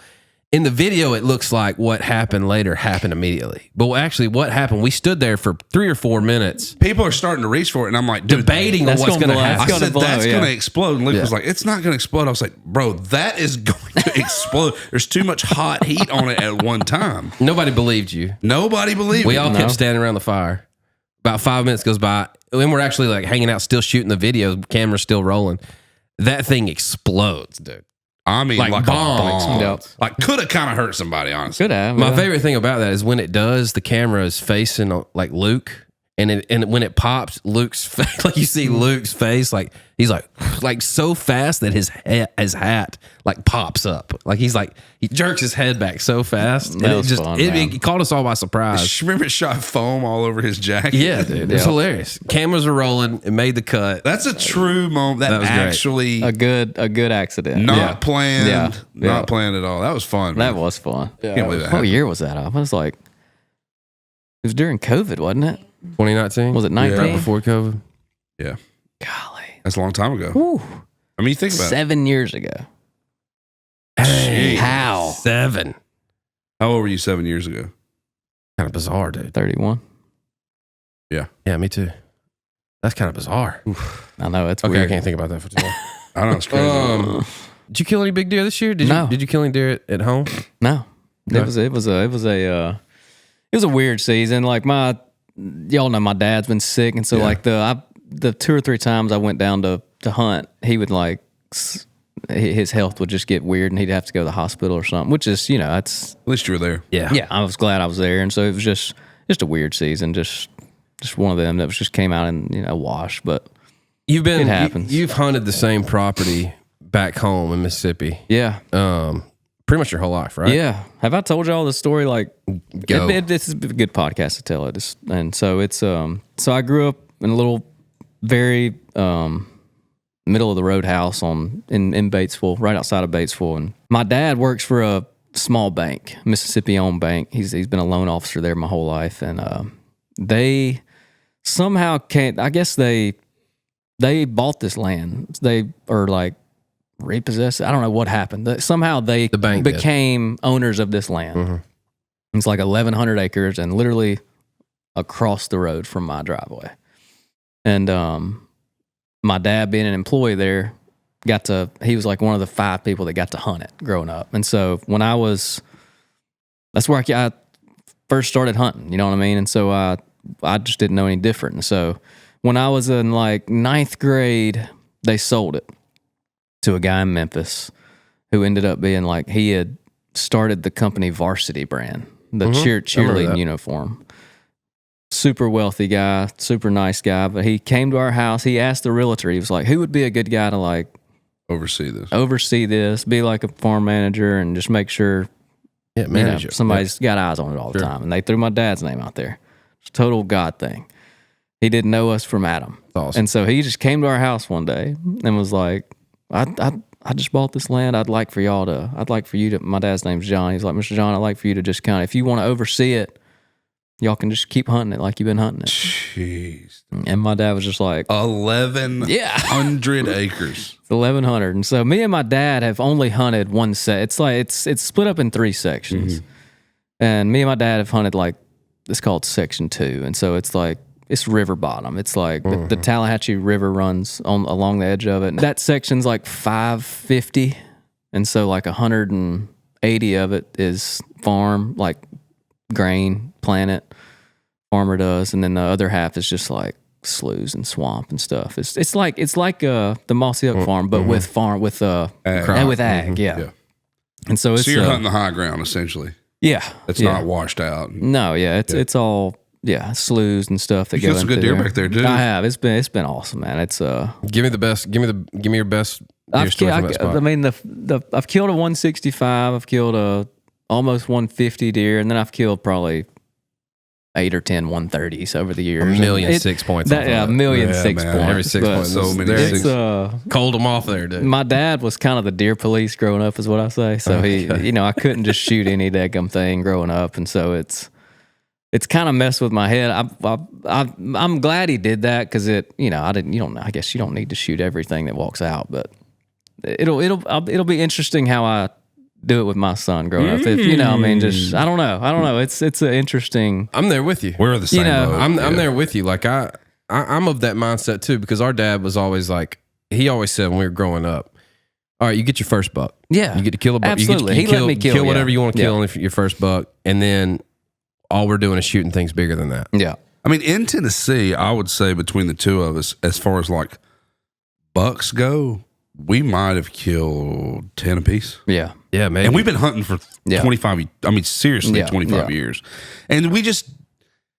In the video, it looks like what happened later happened immediately. But actually, what happened, we stood there for 3 or 4 minutes People are starting to reach for it, and I'm like, dude, debating on That's what's gonna going to blow. happen. I It's gonna said blow, that's yeah. going to explode. And Luke Yeah. was like, it's not going to explode. I was like, bro, that is going to explode. There's too much hot heat on it at one time. Nobody believed you. Nobody believed We me. all kept standing around the fire. About 5 minutes goes by, and we're actually like hanging out, still shooting the video. Camera's still rolling. That thing explodes, dude. I mean, like like a bomb bomb. explodes. Like, could have kind of hurt somebody, honestly. Good have. My favorite thing about that is when it does, the camera is facing like Luke, and when it pops, Luke's face, like you see Luke's face, like he's like so fast that his hat like pops up, like he jerks his head back so fast, and That it was just fun, it man. caught us all by surprise. Remember it shot foam all over his jacket? Yeah, dude, it's Yeah. hilarious. Cameras are rolling. It made the cut. That's a true moment. That, That was great. actually a good accident. not planned. Yeah. Yeah. Not planned at all. That was fun. That man. was fun. Can't believe that What happened. year was that? I was like, it was during COVID, wasn't it? 2019 Was it right 19? before COVID? Yeah. Golly. That's a long time ago. Whew. I mean, you think about it. 7 years ago. Hey, How? 7. How old were you 7 years ago? Kind of bizarre, dude. 31. Yeah. Yeah, me too. That's kind of bizarre. I know, it's Okay, weird. I can't think about that for too long. I know it's crazy. Did you kill any big deer this year? No. Did you kill any deer at home? No. Okay. It was a weird season. Like y'all know my dad's been sick, and so Yeah. like the 2 or 3 times I went down to hunt, he would like his health would just get weird, and he'd have to go to the hospital or something. Which is, it's At least you were there. yeah. I was glad I was there, and so it was just a weird season, just one of them that was just came out in a wash. But It happens. You've hunted the same property back home in Mississippi, yeah, pretty much your whole life, right? yeah. Have I told y'all the story? Like, Go. this is a good podcast to tell it. And so it's so I grew up in a little very middle of the road house in Batesville, right outside of Batesville. And my dad works for a small bank, Mississippi owned bank. He's been a loan officer there my whole life, and they somehow can't. I guess they bought this land. They are like repossessed. I don't know what happened. Somehow the bank did. became owners of this land. It's like 1,100 acres and literally across the road from my driveway. And my dad, being an employee there, he was like one of the 5 people that got to hunt it growing up. And so when that's where I first started hunting, you know what I mean? And so I just didn't know any different. And so when I was in like 9th grade, they sold it to a guy in Memphis who ended up being like, he had started the company Varsity brand, the cheerleading uniform. Super wealthy guy, super nice guy, but he came to our house. He asked the realtor, he was like, who would be a good guy to like oversee this, be like a farm manager and just make sure somebody's got eyes on it all the time. And they threw my dad's name out there. It's a total God thing. He didn't know us from Adam. That's awesome. And so he just came to our house one day and was like, I just bought this land. I'd like for you to, my dad's name's John. He's like, Mr. John, I'd like for you to just kind of, if you want to oversee it, y'all can just keep hunting it like you've been hunting it. Jeez. And my dad was just like, 1,100 acres. It's 1,100. And so me and my dad have only hunted one set. It's like, it's split up in 3 sections. And me and my dad have hunted like, it's called section 2. And so it's like, it's river bottom. It's like the Tallahatchie River runs along the edge of it. And that section's like 550. And so like 180 of it is farm, like grain, plant it, farmer does. And then the other half is just like sloughs and swamp and stuff. It's like the Mossy Oak farm, but with ag. Yeah. And so you're hunting the high ground essentially. Yeah. It's not washed out. No, it's all sloughs and stuff that you go got some good deer back there, dude. I have. It's been awesome, man. It's give me your best deer story from that spot. I mean I've killed a 165, I've killed a almost 150 deer, and then I've killed probably 8 or 10 130s over the years. 1,000,006 points. A million 6 points. Every 6 points. So many six. Cold them off there, dude. My dad was kind of the deer police growing up, is what I say. So he, I couldn't just shoot any daggum thing growing up, and so it's kind of messed with my head. I'm glad he did that because I guess you don't need to shoot everything that walks out, but it'll be interesting how I do it with my son growing up. If I don't know. It's an interesting. I'm there with you. We're the same. I'm there with you. Like I'm of that mindset too, because our dad was always like, he always said when we were growing up, all right, you get your first buck. Yeah, you get to kill a buck. Absolutely. You let me kill whatever you want to kill on your first buck, and then all we're doing is shooting things bigger than that. Yeah. I mean, in Tennessee, I would say between the two of us, as far as like bucks go, we might have killed 10 apiece. Yeah. Yeah, maybe. And we've been hunting for 25, I mean, seriously, 25 years. And we just,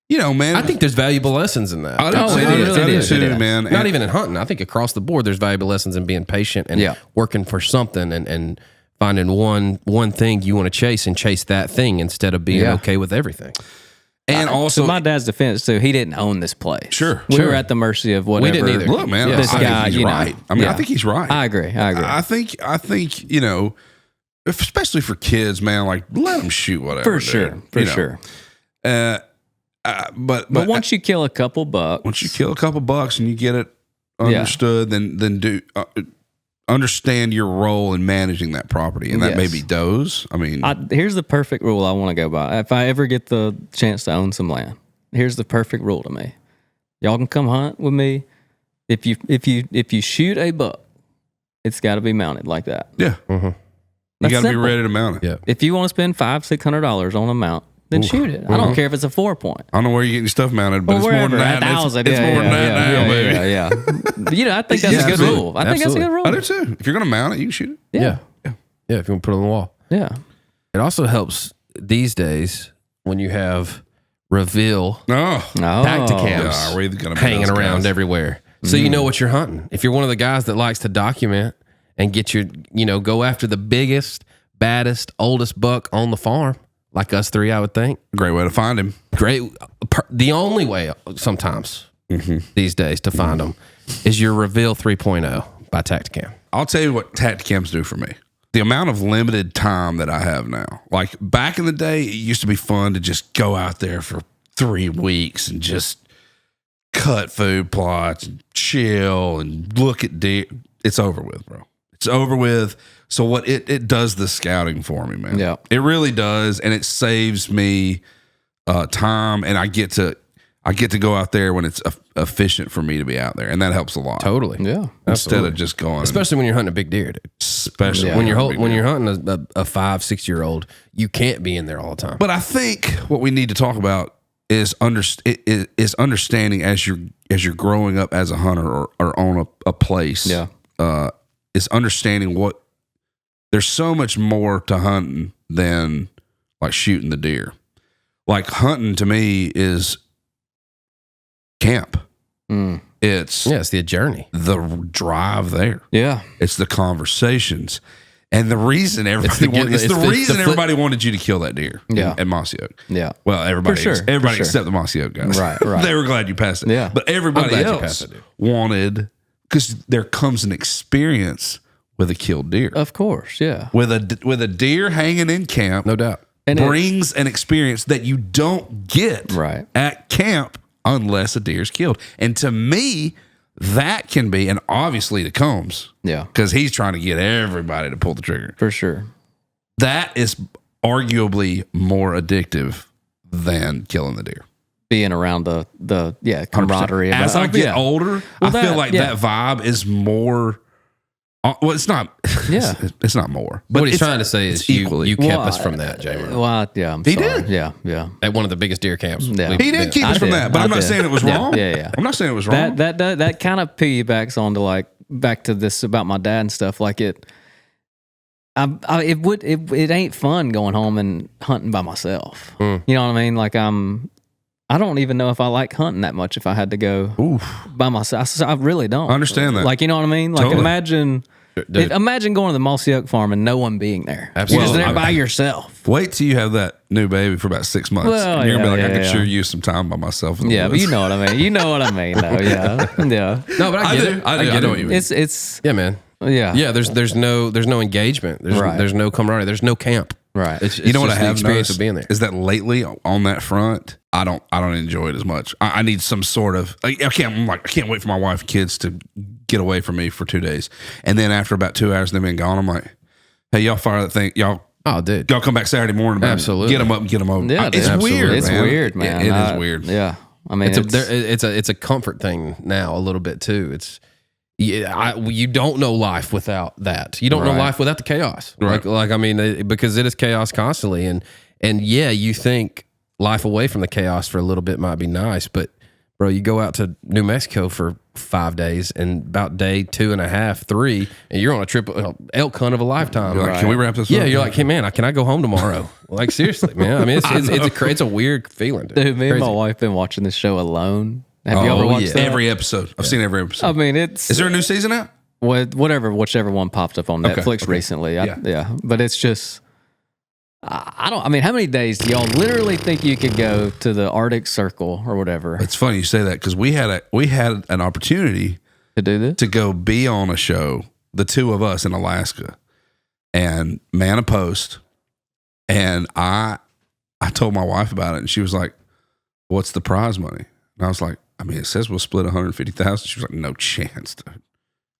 man. I think there's valuable lessons in that. I do too, man. Not even in hunting. I think across the board, there's valuable lessons in being patient and working for something and finding one thing you want to chase and chase that thing instead of being okay with everything. And also, to my dad's defense too, he didn't own this place. Sure. We were at the mercy of whatever. We didn't either. Look, man, this I guy, think he's right. I mean, I think he's right. I agree. I think, especially for kids, man, like let them shoot whatever. For sure. But once you kill a couple bucks, and you get it understood, then do understand your role in managing that property, and that may be does. I mean, here's the perfect rule I want to go by. If I ever get the chance to own some land, here's the perfect rule to me. Y'all can come hunt with me. If you shoot a buck, it's got to be mounted like that. Yeah, you got to be ready to mount it. Yeah. If you want to spend $500-$600 on a mount, then shoot it. I don't care if it's a 4-point. I don't know where you're getting your stuff mounted, but it's more than that. It's more than that now, baby. Yeah. I think that's a good rule. I think that's a good rule. I do too. If you're going to mount it, you can shoot it. Yeah. If you want to put it on the wall. Yeah. It also helps these days when you have reveal TACTACAMs hanging around everywhere. So you know what you're hunting. If you're one of the guys that likes to document and get your, go after the biggest, baddest, oldest buck on the farm, like us three, I would think. Great way to find him. The only way sometimes these days to find them is your Reveal 3.0 by TACTACAM. I'll tell you what TACTACAMs do for me. The amount of limited time that I have now. Like back in the day, it used to be fun to just go out there for 3 weeks and just cut food plots and chill and look at deer. It's over with, bro. It's over with. So what it does the scouting for me, man. Yeah. It really does, and it saves me time, and I get to go out there when it's efficient for me to be out there, and that helps a lot. Totally. Yeah. Instead of just going, especially when you're hunting a big deer, dude. Especially when you're hunting a 5-6 year old, you can't be in there all the time. But I think what we need to talk about is understanding as you're growing up as a hunter or on a place. Yeah. Is understanding what there's so much more to hunting than like shooting the deer. Like hunting to me is camp. It's the journey, the drive there. Yeah. It's the conversations. And the reason everybody wanted you to kill that deer at Mossy Oak. Yeah. Well, everybody For sure. except the Mossy Oak guys. Right. They were glad you passed it. Yeah. But everybody I'm glad you else passed it. wanted, because there comes an experience with a killed deer. Of course. Yeah. With a deer hanging in camp, no doubt. And brings an experience that you don't get at camp unless a deer's killed. And to me, that can be, and obviously to Combs, because he's trying to get everybody to pull the trigger. For sure. That is arguably more addictive than killing the deer. Being around the camaraderie. As I get older, I feel like that vibe is more. Well, it's not. Yeah, it's not more. But what he's trying to say is you kept us from that, Jameson. Well, yeah, I'm he sorry. did. Yeah. At one of the biggest deer camps. Yeah. He did keep us from that, but I'm not saying it was wrong. Yeah. I'm not saying it was wrong. That kind of piggybacks onto like back to this about my dad and stuff. Like it ain't fun going home and hunting by myself. You know what I mean? Like I don't even know if I like hunting that much if I had to go by myself. I really don't. I understand that. Like, you know what I mean? Like Totally. imagine going to the Mossy Oak farm and no one being there. Absolutely. You're just there by yourself. Wait till you have that new baby for about 6 months. Well, and you're gonna be like, I could yeah. sure use some time by myself. In the Yeah, but woods. you know what I mean. You know what I mean, though. Yeah. No, but I get it. I get know it. what you mean. It's Yeah, man. yeah. Yeah, there's no engagement. There's no camaraderie. There's no camp. Right. It's You know what I just the have experience noticed of being there. is that lately on that front, I don't enjoy it as much. I need some sort of. I can't wait for my wife and kids to get away from me for 2 days, and then after about 2 hours they've been gone, I'm like, hey, y'all fire that thing, y'all. Oh, dude. Y'all come back Saturday morning. Man. Absolutely. Get them up and get them over. Yeah, It's dude. weird. It's man. weird, man. It is weird. Yeah. I mean, It's a comfort thing now a little bit too. It's you don't know life without that. You don't know life without the chaos. Right. Like I mean, because it is chaos constantly, and yeah, you think life away from the chaos for a little bit might be nice, but bro, you go out to New Mexico for 5 days, and about day 2.5, 3, and you're on a trip, elk hunt of a lifetime. You're like, can we wrap this up? Yeah, you're like, hey man, can I go home tomorrow? Like seriously, man. I mean, it's a weird feeling, dude, me and my Crazy. wife been watching this show Alone. Have you ever watched that? Every episode. I've seen every episode. I mean, it's Is there a new season out? whichever one popped up on Netflix okay. recently. Yeah. But it's just, I mean, how many days do y'all literally think you could go to the Arctic Circle or whatever It's funny you say that because we had an opportunity to do this? to go be on a show, the two of us in Alaska, and man a post, and I told my wife about it, and she was like, "What's the prize money?" And I was like, "I mean, it says we'll split 150,000." She was like, "No chance, dude.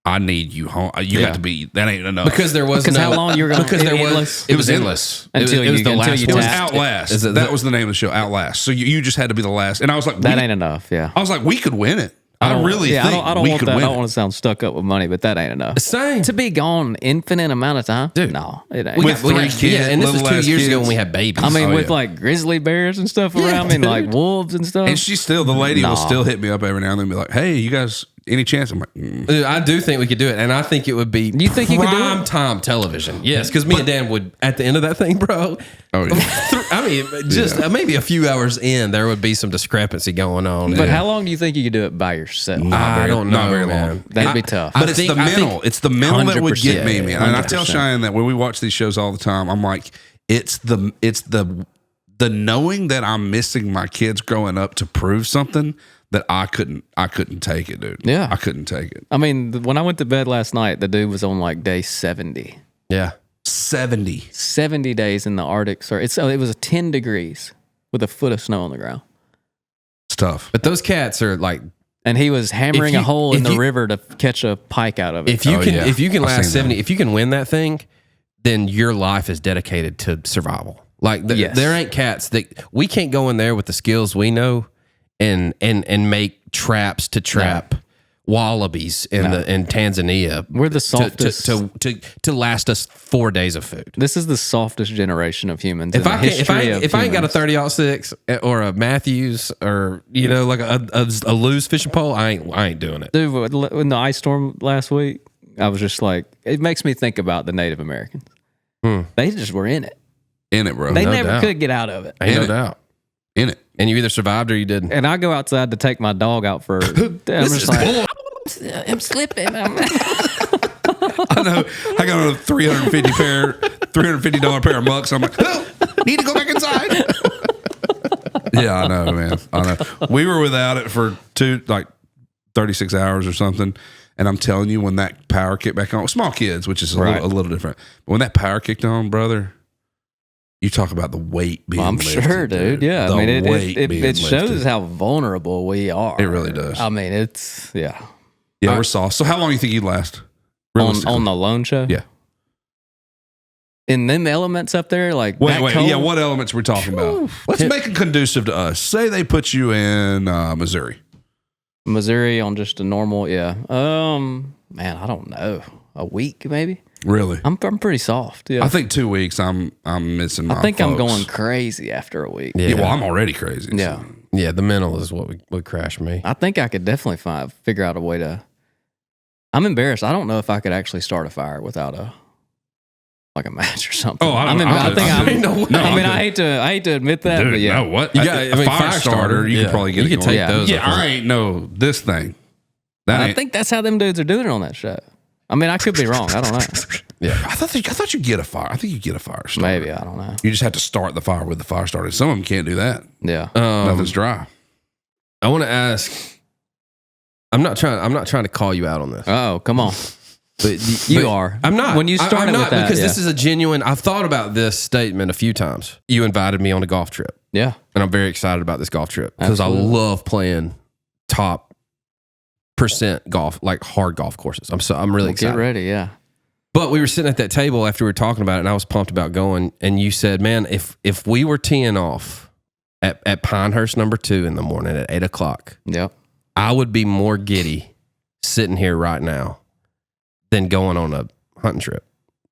I need you home. You got to be. That ain't enough." Because there was Because how long you were going because to there endless? was it was endless Until it was you- the until last you it was one. tapped. Outlast. Is That was the name of the show, Outlast. So you just had to be the last. And I was like, That ain't enough. Yeah. I was like, we could win it. I don't- really yeah, think I don't we want could that. I win don't it. want to sound stuck up with money, but that ain't enough. Same. To be gone infinite amount of time, Dude. no, it ain't. With We three got- kids, yeah, and this was little 2 ass years ago kids. when we had babies. I mean, Oh, with yeah. like grizzly bears and stuff around me, and like wolves and stuff. And she's still, the lady will Nah. still hit me up every now and then and be like, hey, you guys, any chance? I'm like, Dude, I do think we could do it, and I think it would be You think you could do it? prime time television. Yes, because me and Dan would at the end of that thing, bro. oh, yeah. I mean, just maybe a few hours in, there would be some discrepancy going on. But how long do you think you could do it by yourself? I don't know, not very man. long. That'd be tough. But I it's think- the I think mental. It's the mental that would get 100%, me, man. And I tell 100%. Cheyenne that when we watch these shows all the time, I'm like, it's the knowing that I'm missing my kids growing up to prove something that I couldn't take it, dude. Yeah. I couldn't take it. I mean, when I went to bed last night, the dude was on like day 70. Yeah, 70. 70 days in the Arctic. It was 10 degrees with a foot of snow on the ground. It's tough. but those cats are like, And he was hammering If you- a hole in if the you- river to catch a pike out of it. if you Oh, can yeah. if you can I've last seen 70, that. if you can win that thing, then your life is dedicated to survival. Like Yes. there ain't cats that we can't go in there with the skills we know and make traps to trap wallabies in Tanzania. We're the softest. To last us 4 days of food. This is the softest generation of humans. If I ain't got a 30-06 or a Matthews or like a loose fishing pole, I ain't doing it. Dude, in the ice storm last week, I was just like, it makes me think about the Native Americans. They just were in it. In it, bro. They No never doubt. could get out of it. Ain't no doubt. In it. And you either survived or you didn't. And I go outside to take my dog out for. I'm just like, I'm slipping. I know. I got on a $350 pair of mucks. I'm like, oh, need to go back inside. Yeah, I know, man. I know. We were without it for 36 hours or something. And I'm telling you, when that power kicked back on, small kids, which is a little different. But when that power kicked on, brother, you talk about the weight being I'm lifted, sure, dude. Yeah. The I mean, weight being it shows lifted. how vulnerable we are. It really does. I mean, it's, yeah. Yeah, we're soft. So how long do you think you'd last? On the lone show? Yeah. In them elements up there, like Wait. cold? Yeah, what elements we're talking about? Let's make it conducive to us. Say they put you in Missouri. Missouri on just a normal, yeah. Man, I don't know. A week maybe. Really? I'm pretty soft. Yeah. I think 2 weeks. I'm missing. My I think I'm folks. going crazy after a week. Yeah, well, I'm already crazy. Yeah. So. Yeah, the mental is what would crash me. I think I could definitely figure out a way to. I'm embarrassed. I don't know if I could actually start a fire without a match or something. Oh, I I'm don't embarrassed. know. I think I'm. No, I mean, I'm I hate to admit that, Dude, but yeah. no, what? You got- a I mean, fire fire starter, starter, you yeah. could probably get You it could going. take those. Yeah, I ain't know this thing. That I ain't, think that's how them dudes are doing it on that show. I mean, I could be wrong. I don't know. Yeah. I thought you'd get a fire. I think you get a fire starter. Maybe, I don't know. You just have to start the fire with the fire starter. Some of them can't do that. Yeah. Nothing's dry. I want to ask. I'm not trying to call you out on this. Oh, come on. But You but are. I'm not. When you started I'm not with that, because yeah. this is a genuine. I've thought about this statement a few times. You invited me on a golf trip, Yeah. and I'm very excited about this golf trip because I Absolutely. love playing top percent golf, like hard golf courses. I'm really excited. Get ready, yeah. But we were sitting at that table after we were talking about it, and I was pumped about going. And you said, "Man, if we were teeing off at Pinehurst number 2 in the morning at 8:00, Yep. I would be more giddy sitting here right now than going on a hunting trip.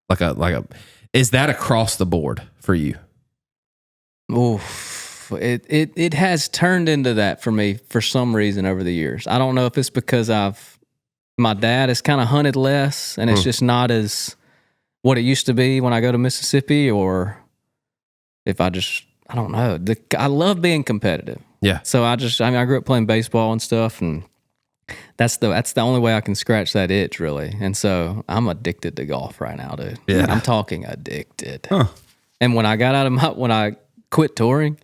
Like a is that across the board for you? Oof. It has turned into that for me for some reason over the years. I don't know if it's because my dad has kind of hunted less and it's just not as what it used to be when I go to Mississippi, or if I don't know. I love being competitive. Yeah. So I grew up playing baseball and stuff, and that's the only way I can scratch that itch, really. And so I'm addicted to golf right now, dude. Yeah. I'm talking addicted. Huh. And when I got when I quit touring,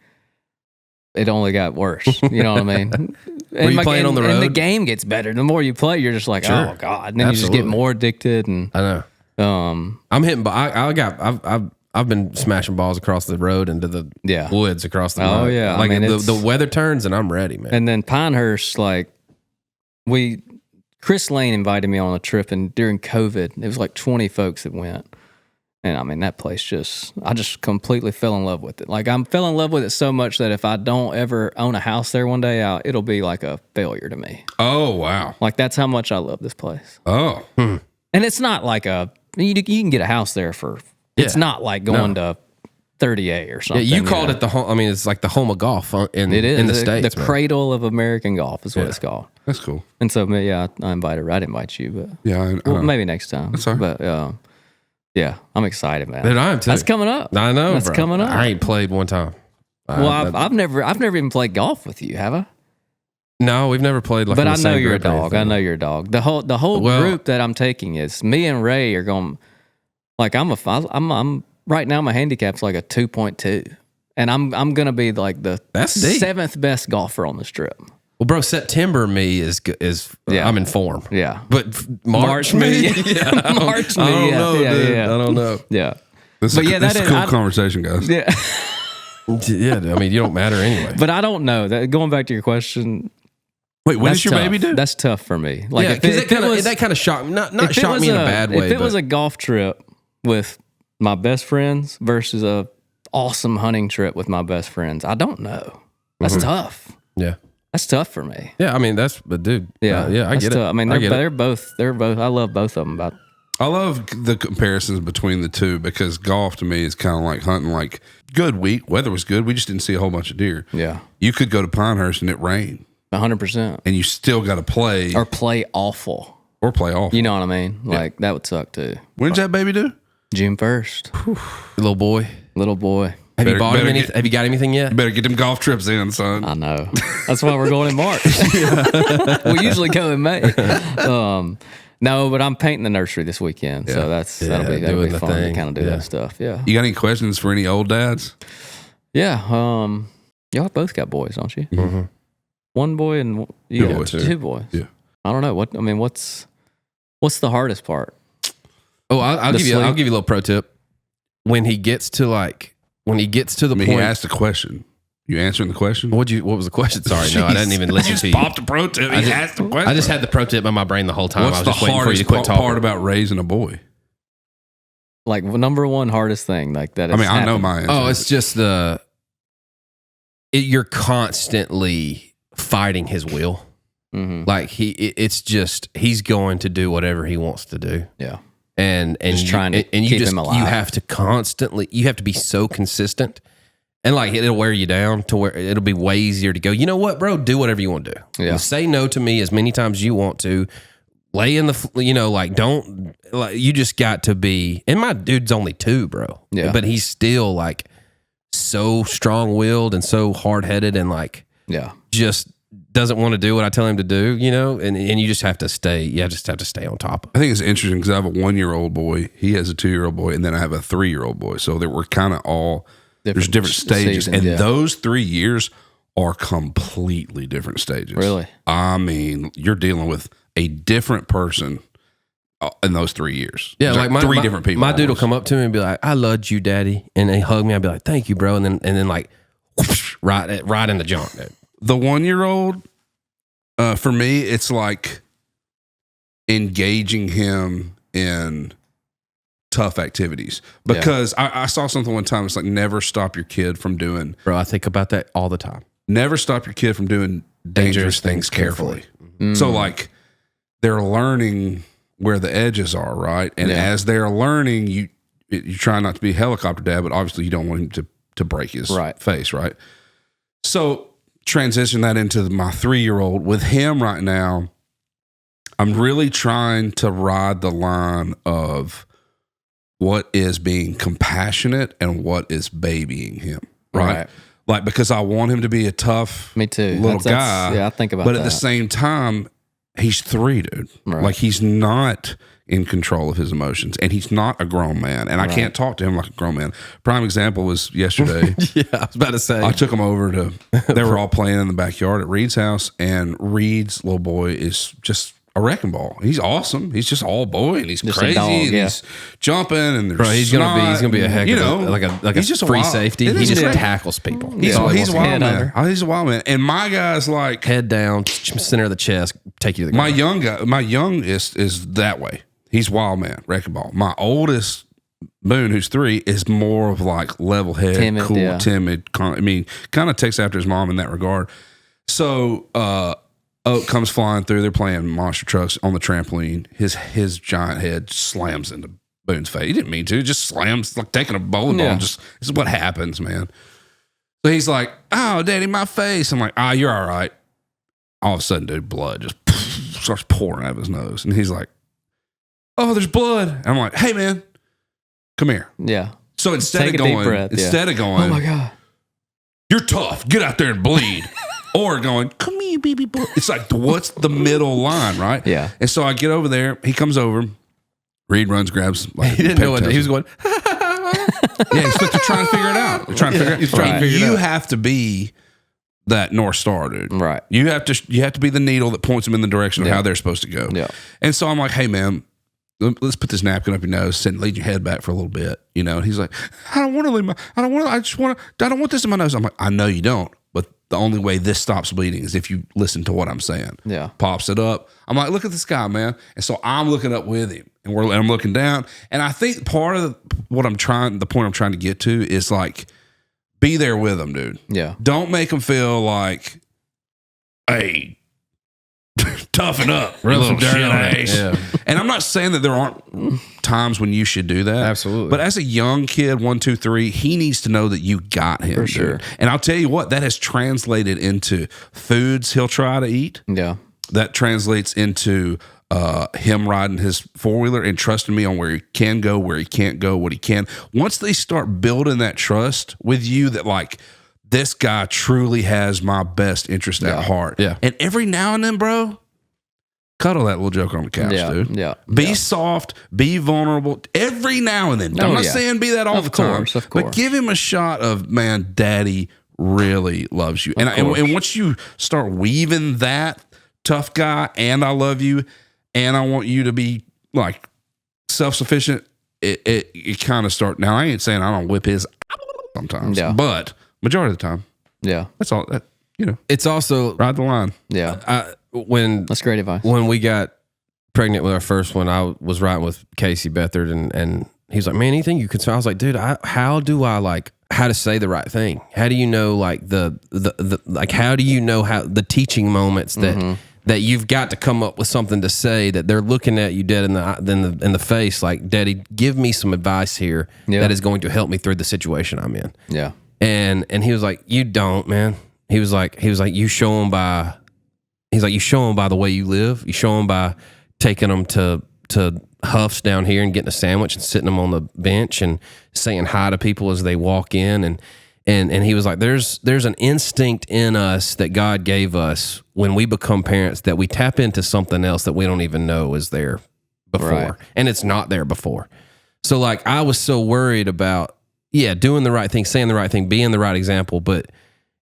it only got worse. You know what I mean? Were you playing on the And the road? game gets better. The more you play, you're just like, Sure. oh God. And then you just Absolutely. get more addicted. And I know. I'm hitting. I've been smashing balls across the road into the Yeah. woods across the. Oh, road. yeah. I Like mean, the weather turns and I'm ready, man. And then Pinehurst, Chris Lane invited me on a trip, and during COVID, it was like 20 folks that went. And I mean, that place I just completely fell in love with it. Like, I fell in love with it so much that if I don't ever own a house there one day, it'll be like a failure to me. Oh, wow. Like, that's how much I love this place. Oh. And it's not like you can get a house there it's Yeah. not like going to 30A or Yeah, something. you called know? it the home. I mean, it's like the home of golf in It is. in the States. The man. cradle of American golf is what it's called. That's cool. And so, yeah, I invited her. I didn't invite you, but Yeah. well, maybe next time. That's all right. But yeah, I'm excited, man. Dude, I am too. That's coming up. I know. That's bro. coming up. I ain't played one time. Well, I've never even played golf with you, have I? No, we've never played. Like, But in I the know same you're a group or dog. I anything. know you're a dog. The whole Well- group that I'm taking is me and Ray are going. Like I'm right now. My handicap's like a 2.2, and I'm gonna be like the That's deep. 7th best golfer on this trip. Well, bro, September me is Yeah. I'm in form. Yeah, But March me, yeah. March me, I don't yeah, know, yeah, dude. yeah. I don't know. yeah, This But is, yeah, this that is is- a cool conversation, guys. yeah. Yeah, I mean, you don't matter anyway. But I don't know. Going back to your question, Wait, when that's is your tough. baby due? That's tough for me. Like Yeah, if because it that kind of shocked not if it shocked was me in a bad way. If it but was a golf trip with my best friends versus a awesome hunting trip with my best friends, I don't know. That's tough. yeah, That's tough for me. Yeah, I mean but dude, Yeah, I that's get tough. it. I mean, they're both. I love both of them. About I love the comparisons between the two because golf to me is kind of like hunting. Like good week, weather was good. We just didn't see a whole bunch of deer. yeah, You could go to Pinehurst and it rained, 100%. and you still got to play Or play awful. or play off. You know what I mean? Like that would suck too. When's that baby due? June 1st, Little boy. little boy. Have you Better- bought him better anything? get- Have you got anything yet? You better get them golf trips in, son. I know. That's why we're going in March. We usually go in May. No, but I'm painting the nursery this weekend, so that'll be doing the fun thing. to kind of do that stuff. Yeah, You got any questions for any old dads? yeah. Y'all both got boys, don't you? Mm-hmm. One boy and you Two got boys. two boys. Yeah. I don't know what's the hardest part. Oh, I'll The give you. I'll sleep. give you a little pro tip. When he gets to the I mean, point. he asked a question. You answering the question? What was the question? Sorry, no, I didn't even listen to you. Popped a pro tip. He asked the question. I just had the pro tip in my brain the whole time. I What's was the just waiting for you hardest to quit talking. part about raising a boy? Like number one hardest thing like that. I mean, I know my answer. Oh, it's just you're constantly fighting his will. Mm-hmm. Like he's going to do whatever he wants to do. Yeah. And Just trying to you keep just him alive. you have to be so consistent, and like it'll wear you down to where it'll be way easier to go, you know what, bro, do whatever you want to do. Yeah. Say no to me as many times as you want to. Lay in don't, like, you just got to be, and my dude's only 2, bro. Yeah. But he's still like so strong willed and so hard headed and like Yeah. just doesn't want to do what I tell him to do, and you just have to stay. You just have to stay on top of it. I think it's interesting because I have a 1-year-old boy, he has a 2-year-old boy, and then I have a 3-year-old boy. So that we're kind of all there's different stages, seasons, and yeah. those 3 years are completely different stages. Really? I mean, you're dealing with a different person in those 3 years. Yeah, There's like three different people. My dude will almost. come up to me and be like, "I loved you, daddy," and they hug me. I'll be like, "Thank you, bro," and then like, whoosh, right in the junk, dude. The 1-year-old, for me, it's like engaging him in tough activities because I saw something one time. It's like never stop your kid from doing. Bro, I think about that all the time. Never stop your kid from doing dangerous things carefully. So like they're learning where the edges are, right? And as they're learning, you try not to be a helicopter dad, but obviously you don't want him to break his face, right? So transition that into my 3-year-old with him right now. I'm really trying to ride the line of what is being compassionate and what is babying him, right? Like, because I want him to be a tough Me too. little guy. Yeah, I think about but that. at the same time, he's 3, dude. Right. Like, he's not in control of his emotions, and he's not a grown man. And I can't talk to him like a grown man. Prime example was yesterday. Yeah, I was about to say. I took him over to, they were all playing in the backyard at Reed's house, and Reed's little boy is just a wrecking ball. He's awesome. He's just all boy, and he's Just a crazy, dog, and yeah. he's jumping, and there's Bro, he's gonna be a heck of a he's just a free wild- safety. it He is just a- tackles people. He's, That's all he he's a wants to wild head man. under. Oh, he's a wild man. And my guy's like, head down, center of the chest, take you to the my ground. my youngest is that way. He's wild man, wrecking ball. My oldest, Boone, who's 3, is more of like level head, Timid, cool, yeah. timid. Kind of takes after his mom in that regard. So Oak comes flying through. They're playing monster trucks on the trampoline. His giant head slams into Boone's face. He didn't mean to. Just slams, like taking a bowling ball. Yeah. This is what happens, man. So he's like, "Oh, Daddy, my face." I'm like, "Ah, you're all right." All of a sudden, dude, blood just starts pouring out of his nose, and he's like, "Oh, there's blood." And I'm like, "Hey, man, come here." Yeah. So instead Take of a deep going, breath, going, Oh my God. "You're tough. Get out there and bleed," or going, "Come here, baby boy." It's like, what's the middle line, right? Yeah. And so I get over there. He comes over. Reed runs, grabs. Like, He didn't know what he was going. Yeah, he's like, they're trying to figure it out. They're trying to figure it out. He's trying to figure it You out. have to be that North Star, dude. Right. You have to be the needle that points them in the direction of Yeah. how they're supposed to go. Yeah. And so I'm like, "Hey, man, let's put this napkin up your nose and lead your head back for a little bit." And he's like, "I don't want to leave I don't want this in my nose." I'm like, "I know you don't, but the only way this stops bleeding is if you listen to what I'm saying." Yeah. Pops it up. I'm like, "Look at this guy, man." And so I'm looking up with him, and I'm looking down. And I think part of the point I'm trying to get to is like, be there with him, dude. Yeah. Don't make him feel like, hey, toughen up, Rub some little dirt shit on it. ass. Yeah. And I'm not saying that there aren't times when you should do that. Absolutely. But as a young kid, 1, 2, 3, he needs to know that you got him. For dude. sure. And I'll tell you what, that has translated into foods he'll try to eat. Yeah. That translates into him riding his 4-wheeler and trusting me on where he can go, where he can't go, what he can. Once they start building that trust with you that like, this guy truly has my best interest at heart. Yeah. And every now and then, bro, cuddle that little joker on the couch, dude. Yeah. Be soft, be vulnerable every now and then. I'm not saying be that all the time. Of course. But give him a shot of, man, daddy really loves you. And once you start weaving that tough guy and I love you and I want you to be like self-sufficient, it kind of start. Now, I ain't saying I don't whip his sometimes, but majority of the time, that's all that, It's also ride the line. Yeah. when That's great advice. when we got pregnant with our first one, I was riding with Casey Bethard, and he's like, "Man, anything you could." So I was like, "Dude, how do I like how to say the right thing? How do you know like the like how do you know how the teaching moments that that you've got to come up with something to say that they're looking at you dead in the face, like, Daddy, give me some advice here that is going to help me through the situation I'm in." Yeah. And he was like, "You don't, man." He was like, you show them by. He's like, you show them by the way you live. You show them by taking them to Huff's down here and getting a sandwich and sitting them on the bench and saying hi to people as they walk in. And he was like, there's an instinct in us that God gave us when we become parents that we tap into something else that we don't even know is there before. Right. And it's not there before. So like, I was so worried about, doing the right thing, saying the right thing, being the right example, but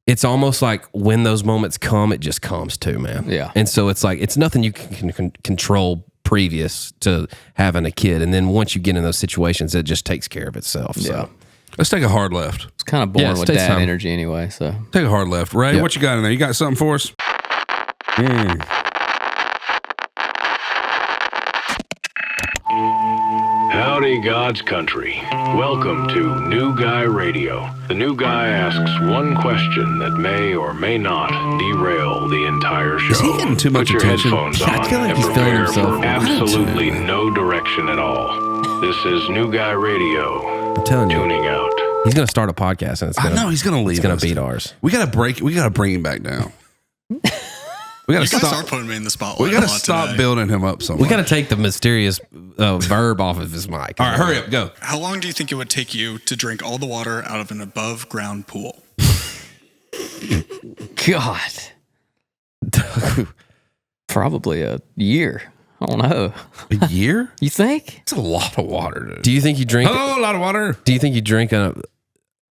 it's almost like when those moments come, it just comes too, man. Yeah. And so it's like, it's nothing you can control previous to having a kid. And then once you get in those situations, it just takes care of itself. So. Yeah. Let's take a hard left. It's kind of born Yeah, with stay dad some. energy anyway. So Take a hard left. Ray, Yep. what you got in there? You got something for us? Howdy, God's country. Welcome to New Guy Radio. The new guy asks one question that may or may not derail the entire show. Is he getting too much Put your attention? headphones I on feel like and he's feeling prepare himself. for absolutely no direction at all. This is New Guy Radio. I'm telling you, Tuning out. he's going to start a podcast and it's I going know he's going to leave. it's going us. to beat ours. We got to bring him back down. We got to You guys are stop. putting me in the spotlight. We got to a lot stop today. building him up so much. We got to take the mysterious verb off of his mic. All right, hurry up, go. How long do you think it would take you to drink all the water out of an above ground pool? God, probably a year. I don't know. A year? You think? It's a lot of water, dude. Do you think you drink? Oh, a lot of water. Do you think you drink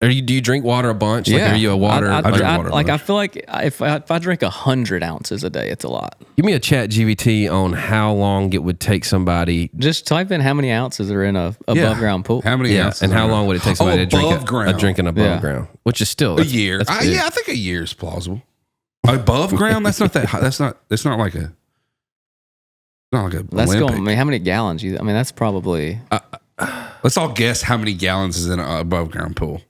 do you drink water a bunch? Like, are you a water? I drink water a like I bunch. feel like if I drink 100 ounces a day, it's a lot. Give me a chat GBT on how long it would take somebody. Just type in how many ounces are in a above ground pool. How many ounces? And how are long would it take somebody to drink above ground. a drinking above Yeah. ground? Which is still A year. that's big. I think a year is plausible. Above ground? That's not that high. That's not like a. Not like a. That's Olympic. going. I mean, how many gallons? I mean, that's probably. Let's all guess how many gallons is in an above ground pool.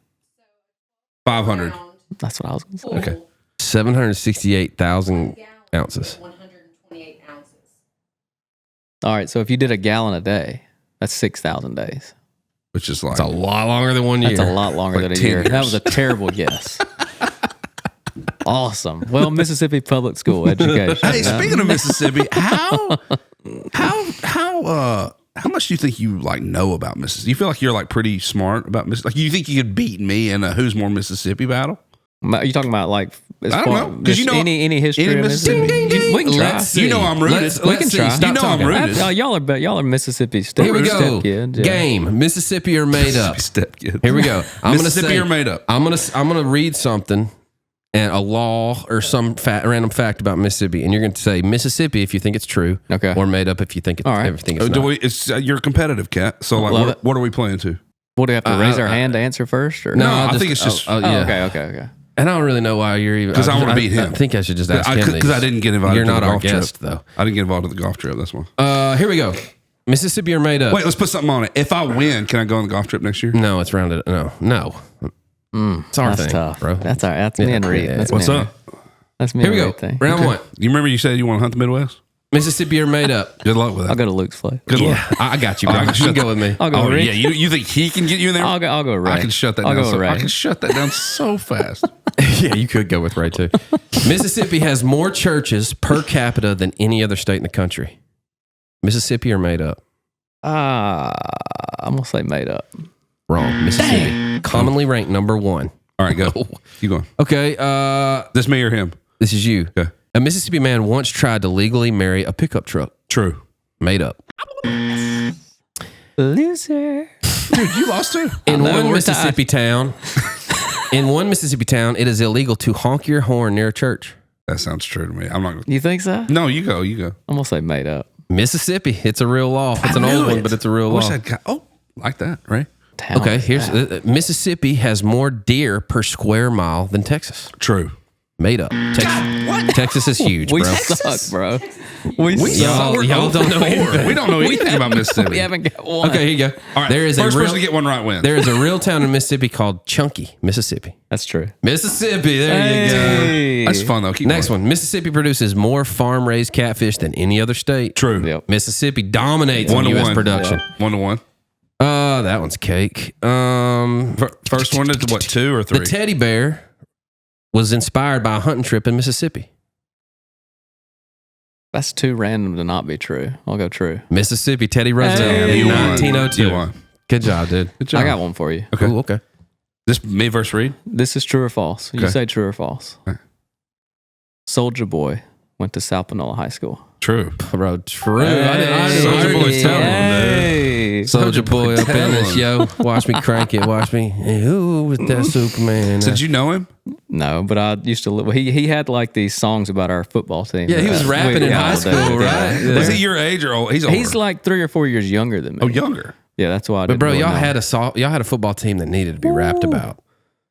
500. That's what I was going to say. Okay. 768,000 ounces. 128 ounces. All right, so if you did a gallon a day, that's 6,000 days. Which is like It's a lot longer than 1 year. That's a lot longer Like than a 10 year. That years. was a terrible guess. Awesome. Well, Mississippi public school education. Hey, speaking of Mississippi, how much do you think you like know about Mississippi? You feel like you're like pretty smart about Mississippi? Like you think you could beat me in a Who's More Mississippi battle? Are you talking about like as I don't far- know, 'cause you know any history any of Mississippi? Mississippi- We can try. Let's see. You know I'm rooted. Let's can see. try. Stop You know I'm talking. rooted. Y'all are Mississippi State. Here we go. Step kids. Yeah. Game. Mississippi or made up. Step kid. Here we go. I'm Mississippi gonna say, or made up? I'm gonna read something and a law or some random fact about Mississippi, and you're going to say Mississippi if you think it's true, Okay. or made up if you think it's All right. everything is Do not. we? It's you're a competitive cat. So like, Love it. what are we playing to? What do we have to raise our hand to answer first? Or No, I I'll think it's just- Oh, yeah. okay. And I don't really know why you're even 'Cause I wanna beat him. I think I should just ask him Because I didn't get invited. You're to not the our golf guest trip. though. I didn't get involved to the golf trip. That's why. Here we go. Mississippi or made up? Wait, let's put something on it. If I win, can I go on the golf trip next year? No, it's rounded. No. It's our That's thing, tough, bro. That's all right. That's me and Reed. Yeah. That's What's me and up? That's me. Here we go. right there. Round one. You remember you said you want to hunt the Midwest? Mississippi or made up? Good luck with that. I'll go to Luke's place. Good luck. Yeah, I got you, bro. I can You can shut go with me. I'll go Oh Rick. yeah, you think he can get you in there? I'll go Ray. I can shut that I'll down. go So, Ray. I can shut that down so fast. Yeah, you could go with Ray too. Mississippi has more churches per capita than any other state in the country. Mississippi or made up? I'm gonna say made up. Wrong. Mississippi. Commonly ranked number one. All right, go. Keep going. Okay, This me or him? this is you. Okay. A Mississippi man once tried to legally marry a pickup truck. True. Made up. Loser. Dude, you lost too. In know, one we're Mississippi town, it is illegal to honk your horn near a church. That sounds true to me. I'm not going to. You think so? No, you go. You go. I'm gonna say made up. Mississippi, it's a real law. It's an I old knew one, it. but it's a real I wish law. I'd got. Oh, like that, right? Town Okay, like here's that. Mississippi has more deer per square mile than Texas. True. Made up. Texas is huge, We bro. suck, bro. We Y'all, suck. y'all don't know anything. We don't know anything about Mississippi. We haven't got one. Okay, here you go. All right. There is First a real, person to get one right wins. there is a real town in Mississippi called Chunky, Mississippi. That's true. Mississippi, there you go. Hey. That's fun though. Keep Next going. one. Mississippi produces more farm-raised catfish than any other state. True. Yep. Mississippi dominates One on to U.S. one. production. 1-1. That one's cake. First one is what, 2 or 3? The teddy bear was inspired by a hunting trip in Mississippi. That's too random to not be true. I'll go true. Mississippi, Teddy Roosevelt, Hey. in You won. 1902. You won. Good job, dude. Good job. I got one for you. Okay. Ooh, okay. This me versus Reed. This is true or false. You Okay. say true or false. Okay. Soldier Boy went to South Panola High School. True. Bro, true. I didn't Soulja know. Boy's telling Hey. Soldier Boy up in Tell this, him. yo. Watch me crank it. Watch me. Hey, who was that Superman? Did you know him? No, but I used to live. He had like these songs about our football team. Yeah, he was rapping in high school, right? Yeah. Was he your age or old? He's older. He's like 3 or 4 years younger than me. oh, younger. Yeah, that's why. I But didn't bro, really y'all know. had a football team that needed to be rapped about.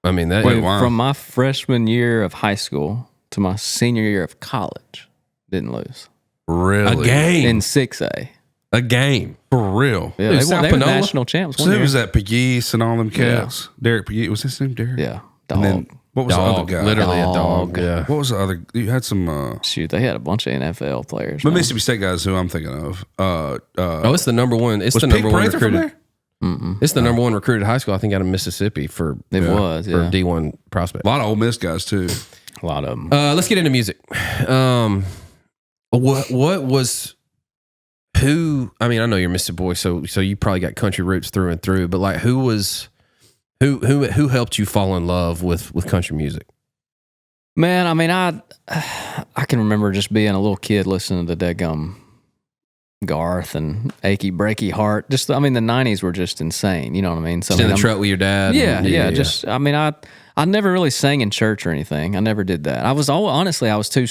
I mean, that. Wait, wow. From my freshman year of high school to my senior year of college, didn't lose Really? a game. in 6A. A game. For real. Yeah, Dude, they South were Panola? national champs. So One who year. was that? Pegues and all them cats. Derek Pegues. Was his name Derek? Yeah, dog. And then what was the Dog. other guy? Literally a Dog. dog. Yeah. What was the other? You had some. Shoot, they had a bunch of NFL players. But man. Mississippi State guys who I'm thinking of. Oh, it's the number one. It's was the Pete number one Prather from recruited. there? It's the number one recruited high school, I think, out of Mississippi for It was, for yeah. D1 prospect. A lot of Ole Miss guys too. A lot of them. Let's get into music. What was who? I mean, I know you're a Mississippi boy, so you probably got country roots through and through. But like, who helped you fall in love with country music? Man, I mean, I can remember just being a little kid listening to Deadgum Garth and Achy Breaky Heart. Just, I mean, the 90s were just insane. You know what I mean? So, Just in I the mean, truck with your dad. Yeah. Just, I mean, I never really sang in church or anything. I never did that. Honestly, I was too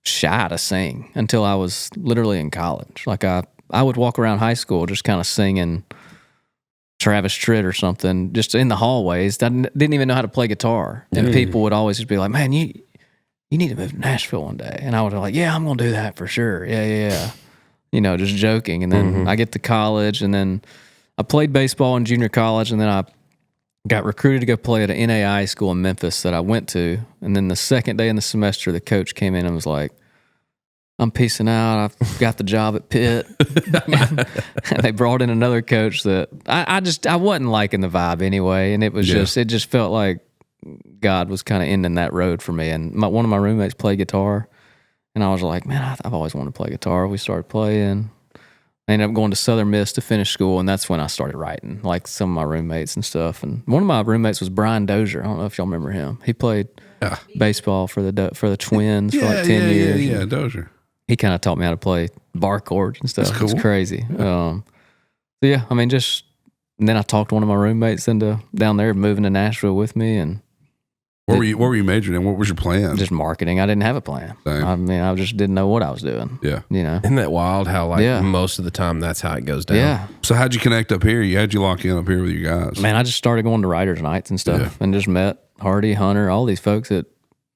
shy to sing until I was literally in college. Like I would walk around high school just kind of singing Travis Tritt or something, just in the hallways. I didn't even know how to play guitar, and people would always just be like, "Man, you need to move to Nashville one day." And I would be like, "Yeah, I'm gonna do that for sure." Yeah. You know, just joking. And then I get to college, and then I played baseball in junior college, and then I got recruited to go play at an NAI school in Memphis that I went to. And then the second day in the semester, the coach came in and was like, "I'm peacing out. I've got the job at Pitt." And they brought in another coach that I wasn't liking the vibe anyway. And it was it just felt like God was kind of ending that road for me. And one of my roommates played guitar. And I was like, man, I've always wanted to play guitar. We started playing. I ended up going to Southern Miss to finish school, and that's when I started writing, like some of my roommates and stuff. And one of my roommates was Brian Dozier. I don't know if y'all remember him. He played baseball for the Twins for like 10 years. Yeah, Dozier. He kind of taught me how to play bar chords and stuff. That's cool. It's crazy. So yeah, I mean, and then I talked one of my roommates into down there moving to Nashville with me, and What were you majoring in? What was your plan? just marketing. I didn't have a plan. Same. I mean, I just didn't know what I was doing. Yeah. You know? Isn't that wild how like Yeah. most of the time that's how it goes down? Yeah. So how'd you connect up here? How'd you lock in up here with you guys? Man, I just started going to writers' nights and stuff, and just met Hardy, Hunter, all these folks at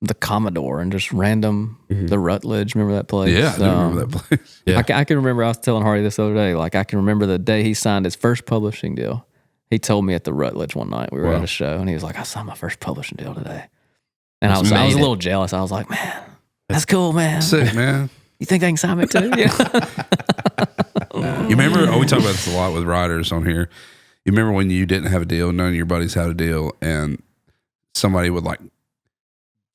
the Commodore, and just random the Rutledge. Remember that place? Yeah, I do remember that place. Yeah. I can remember. I was telling Hardy this the other day. Like I can remember the day he signed his first publishing deal. He told me at the Rutledge one night we were at a show, and he was like, "I signed my first publishing deal today." And I was made a it. little jealous. I was like, man, that's cool, man. Sick, man. You think they can sign me too? Yeah. You remember? We talk about this a lot with writers on here. You remember when you didn't have a deal, none of your buddies had a deal, and somebody would like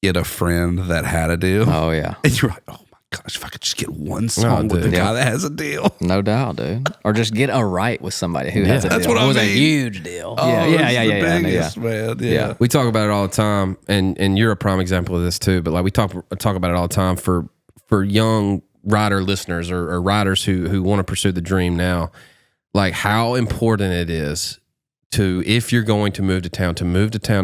get a friend that had a deal, Oh yeah. and you're like, oh my gosh, if I could just get one song with the dude. guy that has a deal. No doubt, dude. Or just get a right with somebody who has a deal. That's what it I was a mean. huge deal. Oh, yeah, this yeah, is yeah, the yeah, yeah, biggest, yeah. man. Yeah. We talk about it all the time, and you're a prime example of this too. But like we talk about it all the time for young writer listeners or writers who want to pursue the dream now. Like how important it is to, if you're going to move to town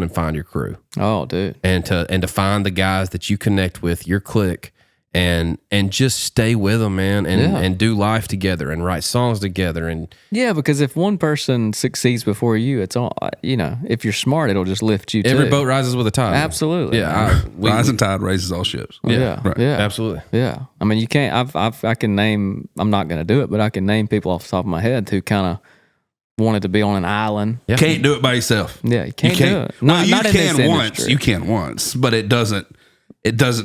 and find your crew, Oh, dude. and to find the guys that you connect with, your clique, and just stay with them, man, and do life together and write songs together. And Yeah, because if one person succeeds before you, it's all, if you're smart, it'll just lift you too. every boat rises with a tide. Absolutely. Yeah, Rising tide raises all ships. Yeah. Right. Yeah. absolutely. Yeah. I mean, you can't, I can name, I'm not going to do it, but I can name people off the top of my head who kind of wanted to be on an island. Yeah. Can't do it by yourself. Yeah. You can't do it. Well, you not in this can once. industry. You can once, but it doesn't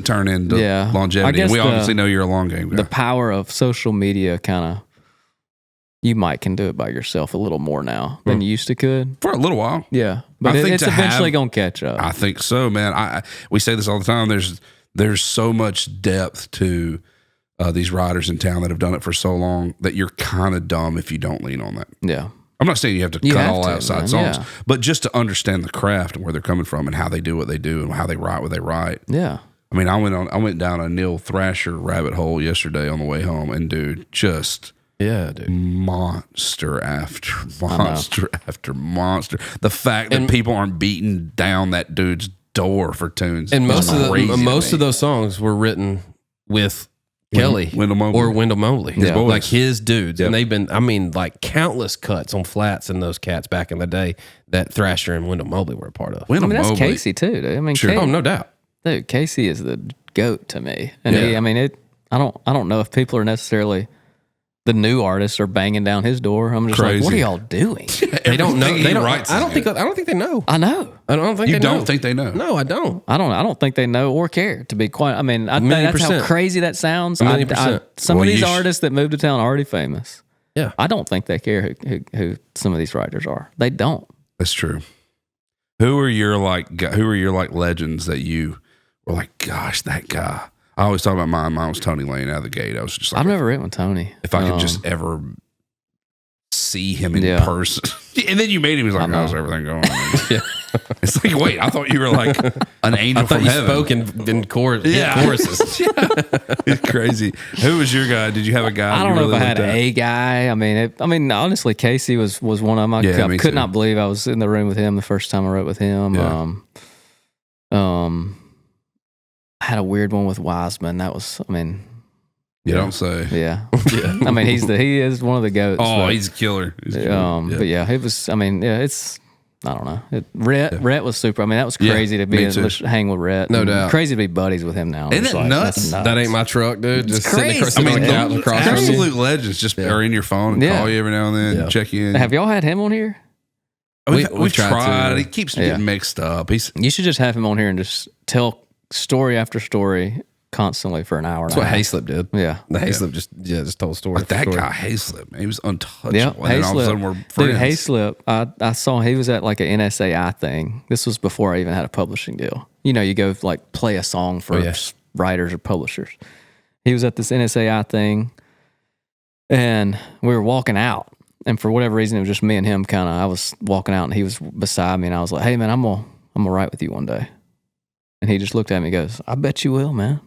turn into Yeah. I longevity. guess And we the- obviously know you're a long game guy. The power of social media kind of, you can do it by yourself a little more now than you used to could. For a little while. Yeah. But I think it's to eventually have- going to catch up. I think so, man. We say this all the time. There's so much depth to these writers in town that have done it for so long that you're kind of dumb if you don't lean on that. Yeah. I'm not saying you have to You cut have all to, outside man, songs, yeah. but just to understand the craft and where they're coming from and how they do what they do and how they write what they write. Yeah. I mean, I went down a Neil Thrasher rabbit hole yesterday on the way home, and dude, just Yeah, dude. monster after monster after monster. The fact that people aren't beating down that dude's door for tunes, And is crazy to most me. of those songs were written with Kelly Wendell Mobley. or Wendell Mobley, Yeah. boys. like his dudes, Yep. and they've been, I mean, like countless cuts on flats in those cats back in the day that Thrasher and Wendell Mobley were a part of. Wendell That's Mobley. Casey too, dude. I mean, Sure. Oh, no doubt. Dude, Casey is the GOAT to me. And Yeah. I don't know if people are necessarily, the new artists are banging down his door. I'm just Crazy. like, what are y'all doing? They don't know. Everything They he don't. writes I is don't think. good. I don't think they know. I know. I don't think You they don't know. think they know? No, I don't. I don't think they know or care, to be quite. I mean, I think million that's how percent. crazy that sounds. A million percent. Some Well, of these you artists that moved to town are already famous. Yeah. I don't think they care who some of these writers are. They don't. That's true. Who are your legends that you were like, gosh, that guy? I always talk about mine. Mine was Tony Lane out of the gate. I was just like, I've never written with Tony. if I could just ever see him in Yeah. person. And then you made him. He was like, I know. how's everything going? It's like, wait, I thought you were like an angel I thought from you heaven. spoke in choruses. It's crazy. Who was your guy? Did you have a guy? I don't you know really if I had looked at? a guy. I mean, honestly, Casey was one of them. Yeah, I me could too. not believe I was in the room with him the first time I wrote with him. Yeah. I had a weird one with Wiseman. That was, You don't say. yeah. I mean, he is one of the goats. Oh, but, he's a killer. He's a killer. but yeah, it was. It's. I don't know. Rhett was super. I mean, that was crazy to me be too. hang with Rhett. No and doubt. Crazy to be buddies with him now. Isn't It's it nuts? that's That ain't my truck, dude. Just sitting crazy. on the couch across from you. absolute legends just are in your phone and Yeah. call you every now and then, Yeah. check you in. Have y'all had him on here? We've tried. tried to. He keeps Yeah. getting mixed up. He's You should just have him on here and just tell story after story constantly for an hour. That's what Hayslip did. Yeah. The Hayslip just told story. like that after story. guy, Hayslip, man. He was untouchable. Yeah, And then all of a sudden we're Hayslip. friends. Dude, Hayslip, I saw he was at like an NSAI thing. This was before I even had a publishing deal. You know, you go like play a song for writers or publishers. He was at this NSAI thing, and we were walking out. And for whatever reason, it was just me and him. I was walking out, and he was beside me, and I was like, "Hey, man, I'm gonna write with you one day." And he just looked at me and goes, "I bet you will, man."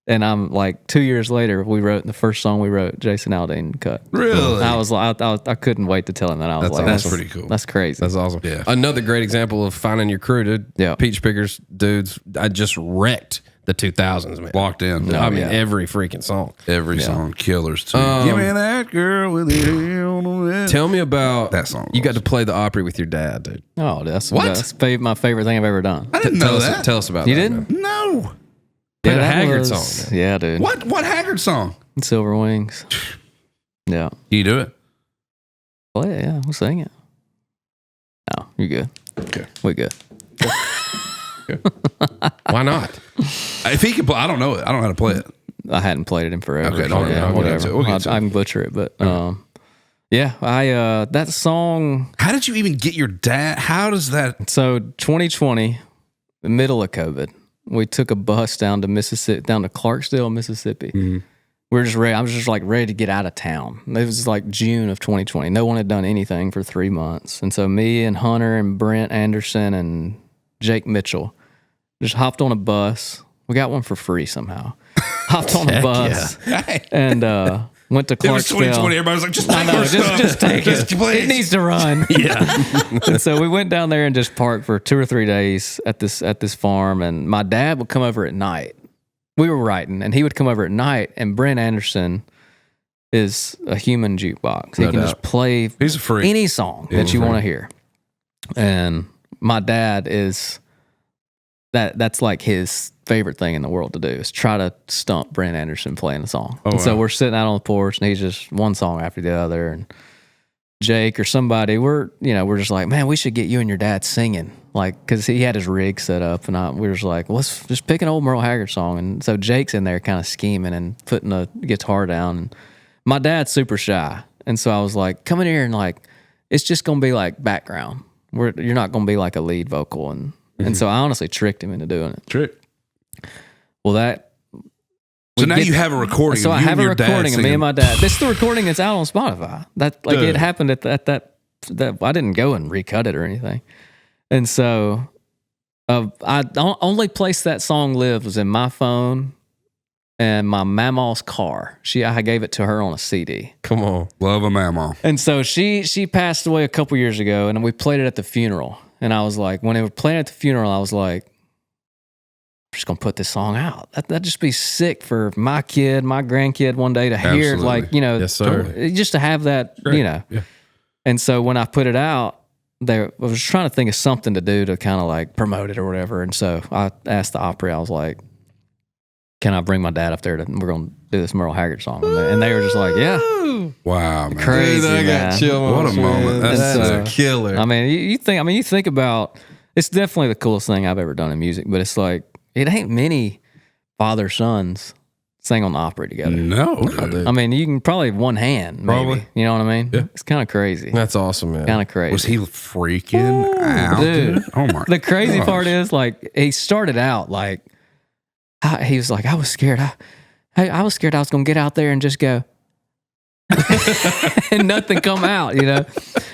And I'm like, 2 years later, we wrote the first song we wrote, Jason Aldean cut. Really? I was like, I couldn't wait to tell him that. I was That's like, awesome. That's pretty cool. That's crazy. That's awesome. Yeah. Another great example of finding your crew, dude. Yeah. Peach Pickers dudes. I just wrecked the 2000s, man. Locked in. I mean, yeah. every freaking song. Every song, killers too. Give me that girl with the hair on the head. Tell me about That song You got to rules. play the Opry with your dad, dude. Oh, that's What? That's my favorite thing I've ever done. I didn't know that. Tell us about You that. didn't? man. No. Play the that Haggard was- song, man. Yeah, dude. What Haggard song? Silver Wings. Yeah. Can you do it? Play it. Yeah, we'll sing it. No, you're good. Okay. We're good. Why not? If he can play, I don't know it. I don't know how to play it. I hadn't played it in forever. Okay, so, we'll get to it. We'll get to I can butcher it, but yeah, that song. How did you even get your dad? How does that? So 2020, the middle of COVID, we took a bus down to Mississippi, down to Clarksdale, Mississippi. Mm-hmm. We were just ready. I was just like ready to get out of town. It was like June of 2020. No one had done anything for 3 months, and so me and Hunter and Brent Anderson and Jake Mitchell just hopped on a bus. We got one for free somehow. Hopped on a bus and went to Clarksdale. It was 2020. Everybody was like, just take our stuff. Just take it. Please. It needs to run. Yeah. And so we went down there and just parked for 2 or 3 days at this farm. And my dad would come over at night. We were writing, and he would come over at night. And Brent Anderson is a human jukebox. He can just play He's a freak. any song that you want to hear. And my dad is that's like his favorite thing in the world to do is try to stump Brent Anderson playing a song. Oh, and so wow. we're sitting out on the porch, and he's just one song after the other. And Jake or somebody, we're just like, man, we should get you and your dad singing, like, because he had his rig set up, and we were just like, well, let's just pick an old Merle Haggard song. And so Jake's in there kind of scheming and putting the guitar down. And my dad's super shy, and so I was like, come in here and like, it's just gonna be like background. You're not gonna be like a lead vocal, and so I honestly tricked him into doing it. Trick. Well, So now you have a recording. So of I you have and a your dad recording of me singing. and my dad. This is the recording that's out on Spotify. That like it happened at that I didn't go and recut it or anything. And so the only place that song lived was in my phone and my mama's car. I gave it to her on a CD. Come on. Love a mama. And so she passed away a couple years ago, and we played it at the funeral. And I was like, when they were playing at the funeral, I was like, I'm just gonna put this song out. That'd just be sick for my kid, my grandkid one day to hear, Absolutely. like, Yes, sir. just to have that, Yeah. And so when I put it out, I was trying to think of something to do to kind of like promote it or whatever. And so I asked the Opry, I was like, can I bring my dad up there? We're gonna do this Merle Haggard song, and they were just like, yeah, Wow, man. crazy, Dude, I man. got chill What a bumps, moment. man. That's That's a killer. I mean, you think about, it's definitely the coolest thing I've ever done in music, but it's like, it ain't many father-sons sing on the Opry together. No. I mean, you can probably one hand, maybe. Probably. You know what I mean? Yeah. It's kind of crazy. That's awesome, man. Kind of crazy. Was he freaking out, dude? Oh my! The crazy gosh. part is, like, he started out like, he was like, I was scared. I was scared I was going to get out there and just go, and nothing come out,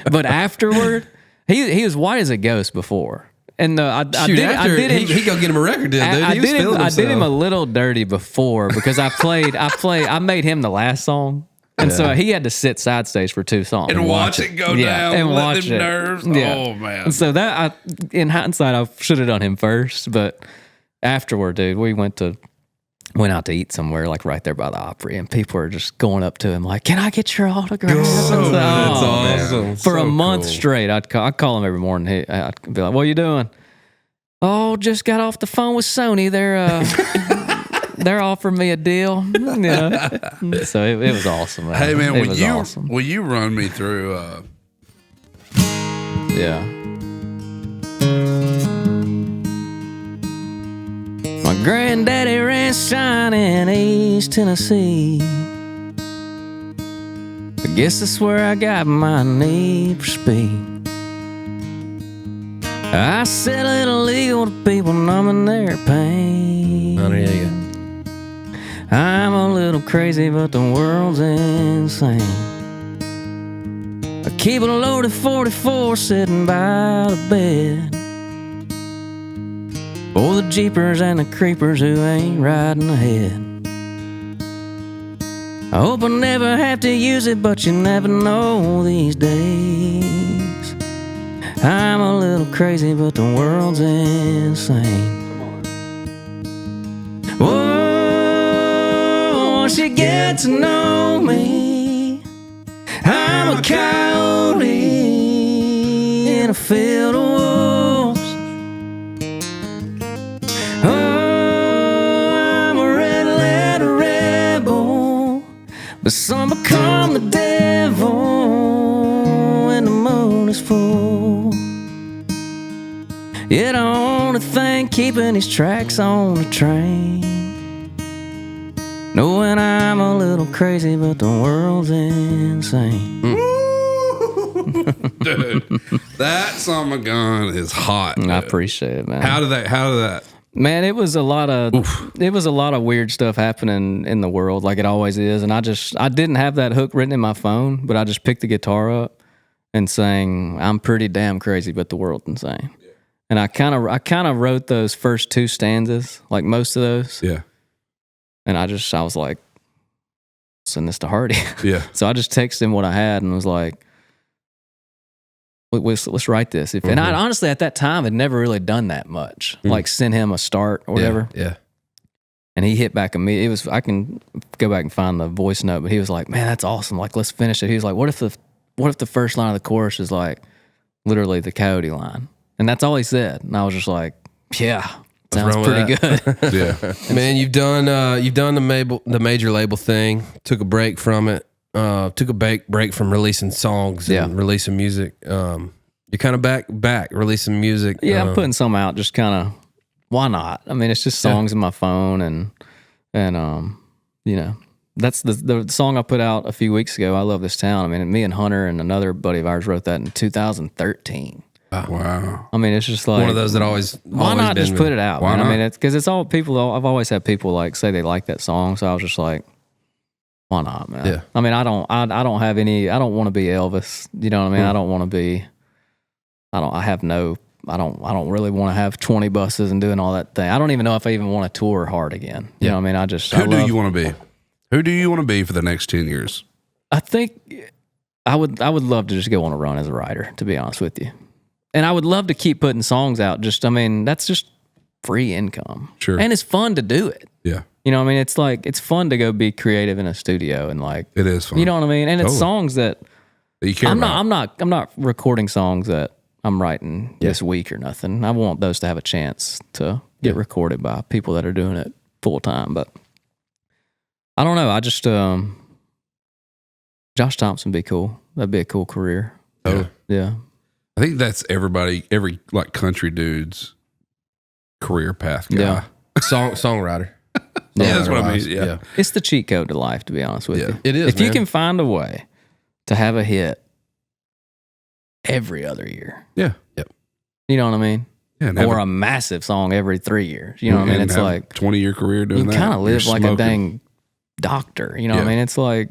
But afterward, he was white as a ghost before. And I Shoot, did him. he go get him a record deal, dude. He was feeling I did him a himself. little dirty before because I made him the last song. And so he had to sit side stage for 2 songs. And watch it go down. And let watch them it. nerves. Yeah. Oh man. And so in hindsight, I should have done him first. But afterward, dude, we went out to eat somewhere, like right there by the Opry, and people were just going up to him like, "Can I get your autograph?" That's awesome. For a So month cool. straight, I'd call him every morning. I'd be like, "What are you doing?" "Oh, just got off the phone with Sony. They're offering me a deal." So it was awesome, man. Hey man, it was awesome. will you run me through? Yeah. My granddaddy ran sign in East Tennessee. I guess that's where I got my need for speed. I sell it illegal to people numbing their pain. Oh, there you go. I'm a little crazy, but the world's insane. I keep a loaded 44 sitting by the bed for the jeepers and the creepers who ain't riding ahead. I hope I never have to use it, but you never know these days. I'm a little crazy, but the world's insane. Whoa, once you get to know me, I'm a coyote in a field of wolves. Oh, I'm a red letter rebel, but some become the devil when the moon is full. Yeah, the only thing keeping these tracks on the train. Knowing I'm a little crazy, but the world's insane. Dude, that Son of a Gun is hot. Dude. I appreciate it, man. How did that? Man, it was a lot of weird stuff happening in the world, like it always is. And I didn't have that hook written in my phone, but I just picked the guitar up and sang, "I'm pretty damn crazy, but the world's insane." Yeah. And I kind of wrote those first two stanzas, like most of those. Yeah. And I was like, send this to Hardy. Yeah. So I just texted him what I had and was like, let's write this. And I honestly at that time had never really done that much, like send him a start or whatever. Yeah. And he hit back at me. I can go back and find the voice note, but he was like, "Man, that's awesome. Like, let's finish it." He was like, "What if the first line of the chorus is like literally the Coyote line?" And that's all he said. And I was just like, "Yeah, sounds pretty good." Yeah. Man, you've done the major label thing. Took a break from it. Took a break from releasing songs and releasing music. You're kind of back releasing music. Yeah, I'm putting some out. Just kind of, why not? I mean, it's just songs in my phone, and you know, that's the song I put out a few weeks ago. I Love This Town. I mean, me and Hunter and another buddy of ours wrote that in 2013. Wow. I mean, it's just like one of those that always why not just put it out? Why Man? not? I mean, it's because it's all people. I've always had people like say they like that song, so I was just like, why not, man? Yeah. I mean, I don't have any. I don't want to be Elvis. You know what I mean? I don't want to be. I don't really want to have 20 buses and doing all that thing. I don't even know if I even want to tour hard again. You know what I mean? Who do you want to be? Who do you want to be for the next 10 years? I think I would love to just go on a run as a writer, to be honest with you. And I would love to keep putting songs out. That's just free income. Sure. And it's fun to do it. Yeah. You know what I mean? It's like, it's fun to go be creative in a studio and like, It is fun. you know what I mean? And it's Totally. songs that You care about. I'm not recording songs that I'm writing this week or nothing. I want those to have a chance to get recorded by people that are doing it full time. But I don't know. I just, Josh Thompson would be cool. That'd be a cool career. Oh. Yeah. I think that's every like country dude's career path guy. Yeah. Songwriter. Yeah, that's what I mean. Yeah. It's the cheat code to life, to be honest with you. It is, If you man. can find a way to have a hit every other year, Yeah. you know what I mean? Yeah, and Or a massive song every 3 years. You know what I mean? It's like 20-year career doing you that. kind of live You're like smoking. a dang doctor. You know what I Yeah. mean? It's like,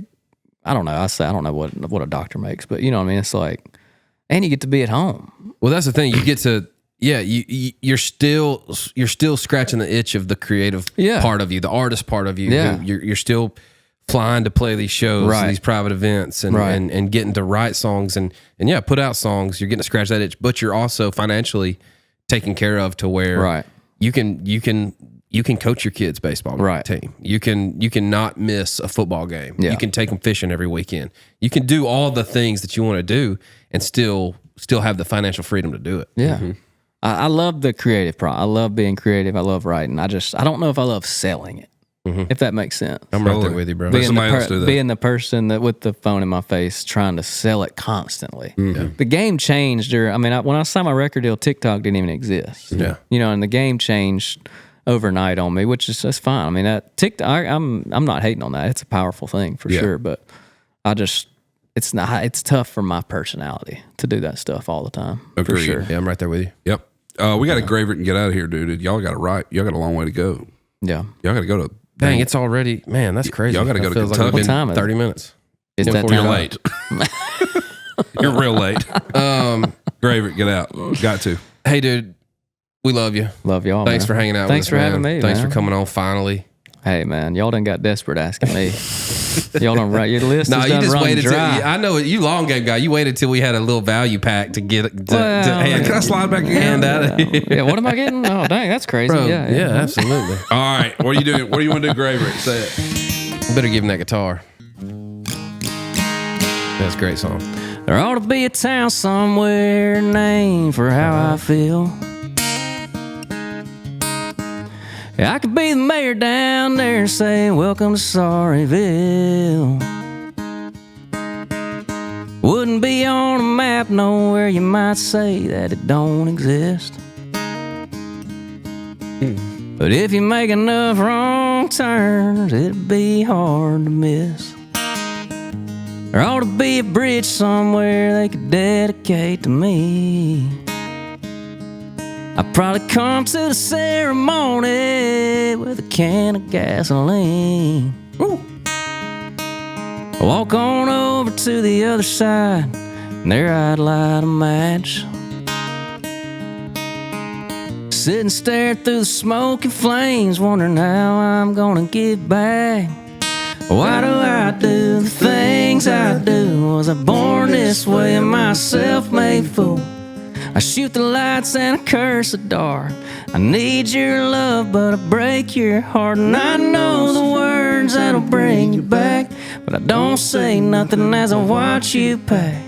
I don't know. I don't know what a doctor makes, but you know what I mean? It's like, and you get to be at home. Well, that's the thing. You get to, you're still scratching the itch of the creative part of you, the artist part of you. Yeah. You're still flying to play these shows, Right. these private events, and, Right. and getting to write songs and put out songs. You're getting to scratch that itch, but you're also financially taken care of to where Right. you can coach your kids' baseball Right. team. You can not miss a football game. Yeah. You can take them fishing every weekend. You can do all the things that you want to do and still have the financial freedom to do it. Yeah. I love the creative part. I love being creative. I love writing. I don't know if I love selling it, if that makes sense. I'm right there Totally. with you, bro. Let somebody else do that. Being the person that with the phone in my face trying to sell it constantly. The game changed. When I signed my record deal, TikTok didn't even exist. Yeah. You know, and the game changed overnight on me, which is that's fine. I mean, that TikTok, I'm not hating on that. It's a powerful thing for sure, but it's tough for my personality to do that stuff all the time. Agreed. For sure. Yeah, I'm right there with you. Yep. We got to grave it and get out of here, dude. Y'all got to write. Y'all got a long way to go. Yeah. Y'all got to go to. Dang, it's already, man, that's crazy. Y'all gotta go That to feels Kentucky. we've been What time is it? 30 minutes. Is that You're time? late. You're real late. Grave it. Get out. Got to. Hey, dude, we love you. Love y'all. Thanks man. for hanging out Thanks with us, for man. having me. Thanks man. for coming on finally. Hey, man, y'all done got desperate asking me. Y'all done right. Your list No, is you done just run waited dry. till, I know you long game guy. You waited till we had a little value pack to get to hand, Can I slide back in? hand out. Yeah, what am I getting? Oh, dang, that's crazy. Bro, yeah. yeah, absolutely. All right. What are you doing? What do you want to do, Graver? Say it. Better give him that guitar. That's a great song. There ought to be a town somewhere named for how I feel. I could be the mayor down there and say, welcome to Sorryville. Wouldn't be on a map nowhere, you might say that it don't exist. But if you make enough wrong turns, it'd be hard to miss. There ought to be a bridge somewhere they could dedicate to me. I'd probably come to the ceremony with a can of gasoline. Woo. I walk on over to the other side, and there I'd light a match. Sit and stare through the smoke and flames, wondering how I'm gonna give back. Why do I do the things I do? Was I born this way? Am I a self-made fool? I shoot the lights and I curse the dark. I need your love, but I break your heart. And I know the words that'll bring you back, but I don't say nothing as I watch you pack.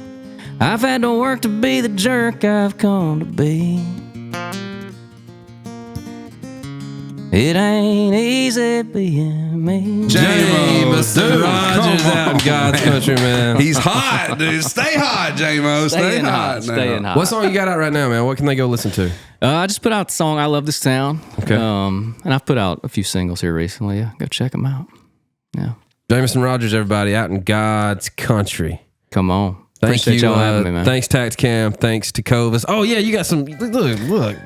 I've had to work to be the jerk I've come to be. It ain't easy being me. Jameson Rodgers out in God's country, man. He's hot, dude. Stay hot, J-Mo. Stay hot. Staying hot. What song you got out right now, man? What can they go listen to? I just put out the song "I Love This Town." Okay. And I've put out a few singles here recently. Yeah, go check them out. Yeah. Jameson Rodgers, everybody, out in God's country. Come on. Thank Appreciate you. y'all having me, man. Thanks, TACTACAM. Thanks to Covis. Oh, yeah, you got some. Look.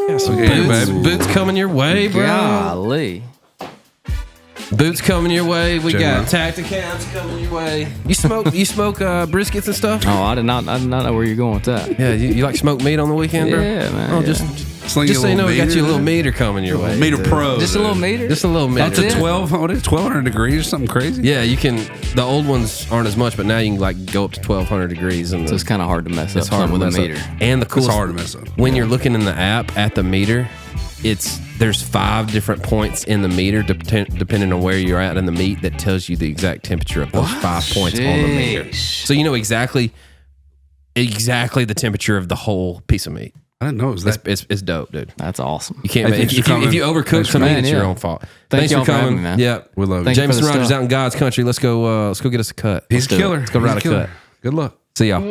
Got some boots coming your way, bro. Golly. Boots coming your way. We General. got TACTACAMs coming your way. You smoke briskets and stuff? Oh, I did not know where you're going with that. Yeah, you like smoked meat on the weekend, bro? Yeah, man. Oh, yeah. just so you know, we got you a little meter coming your way. Meter Pro. Just a little meter. Just a little Up meter. to 1,200 degrees or something crazy. Yeah, you can. The old ones aren't as much, but now you can like go up to 1,200 degrees, and So it's kind of hard to mess up. it's hard with with a meter. And the It's coolest, hard to mess up. when you're looking in the app at the meter, there's 5 different points in the meter depending on where you're at in the meat that tells you the exact temperature of those 5 points on the meter. Sheesh. So you know exactly the temperature of the whole piece of meat. I didn't know it was that. It's dope, dude. That's awesome. You can't Hey, thanks for if you overcook Thanks some for meat, coming. it's your Yeah. own fault. Thank Thanks y'all for for having coming, me, man. Yeah, We love you. Thank you for Jameson the Rodgers stuff. out in God's country. Let's go get us a cut. He's a do it. killer. Let's go ride He's a killer. cut. Good luck. See y'all.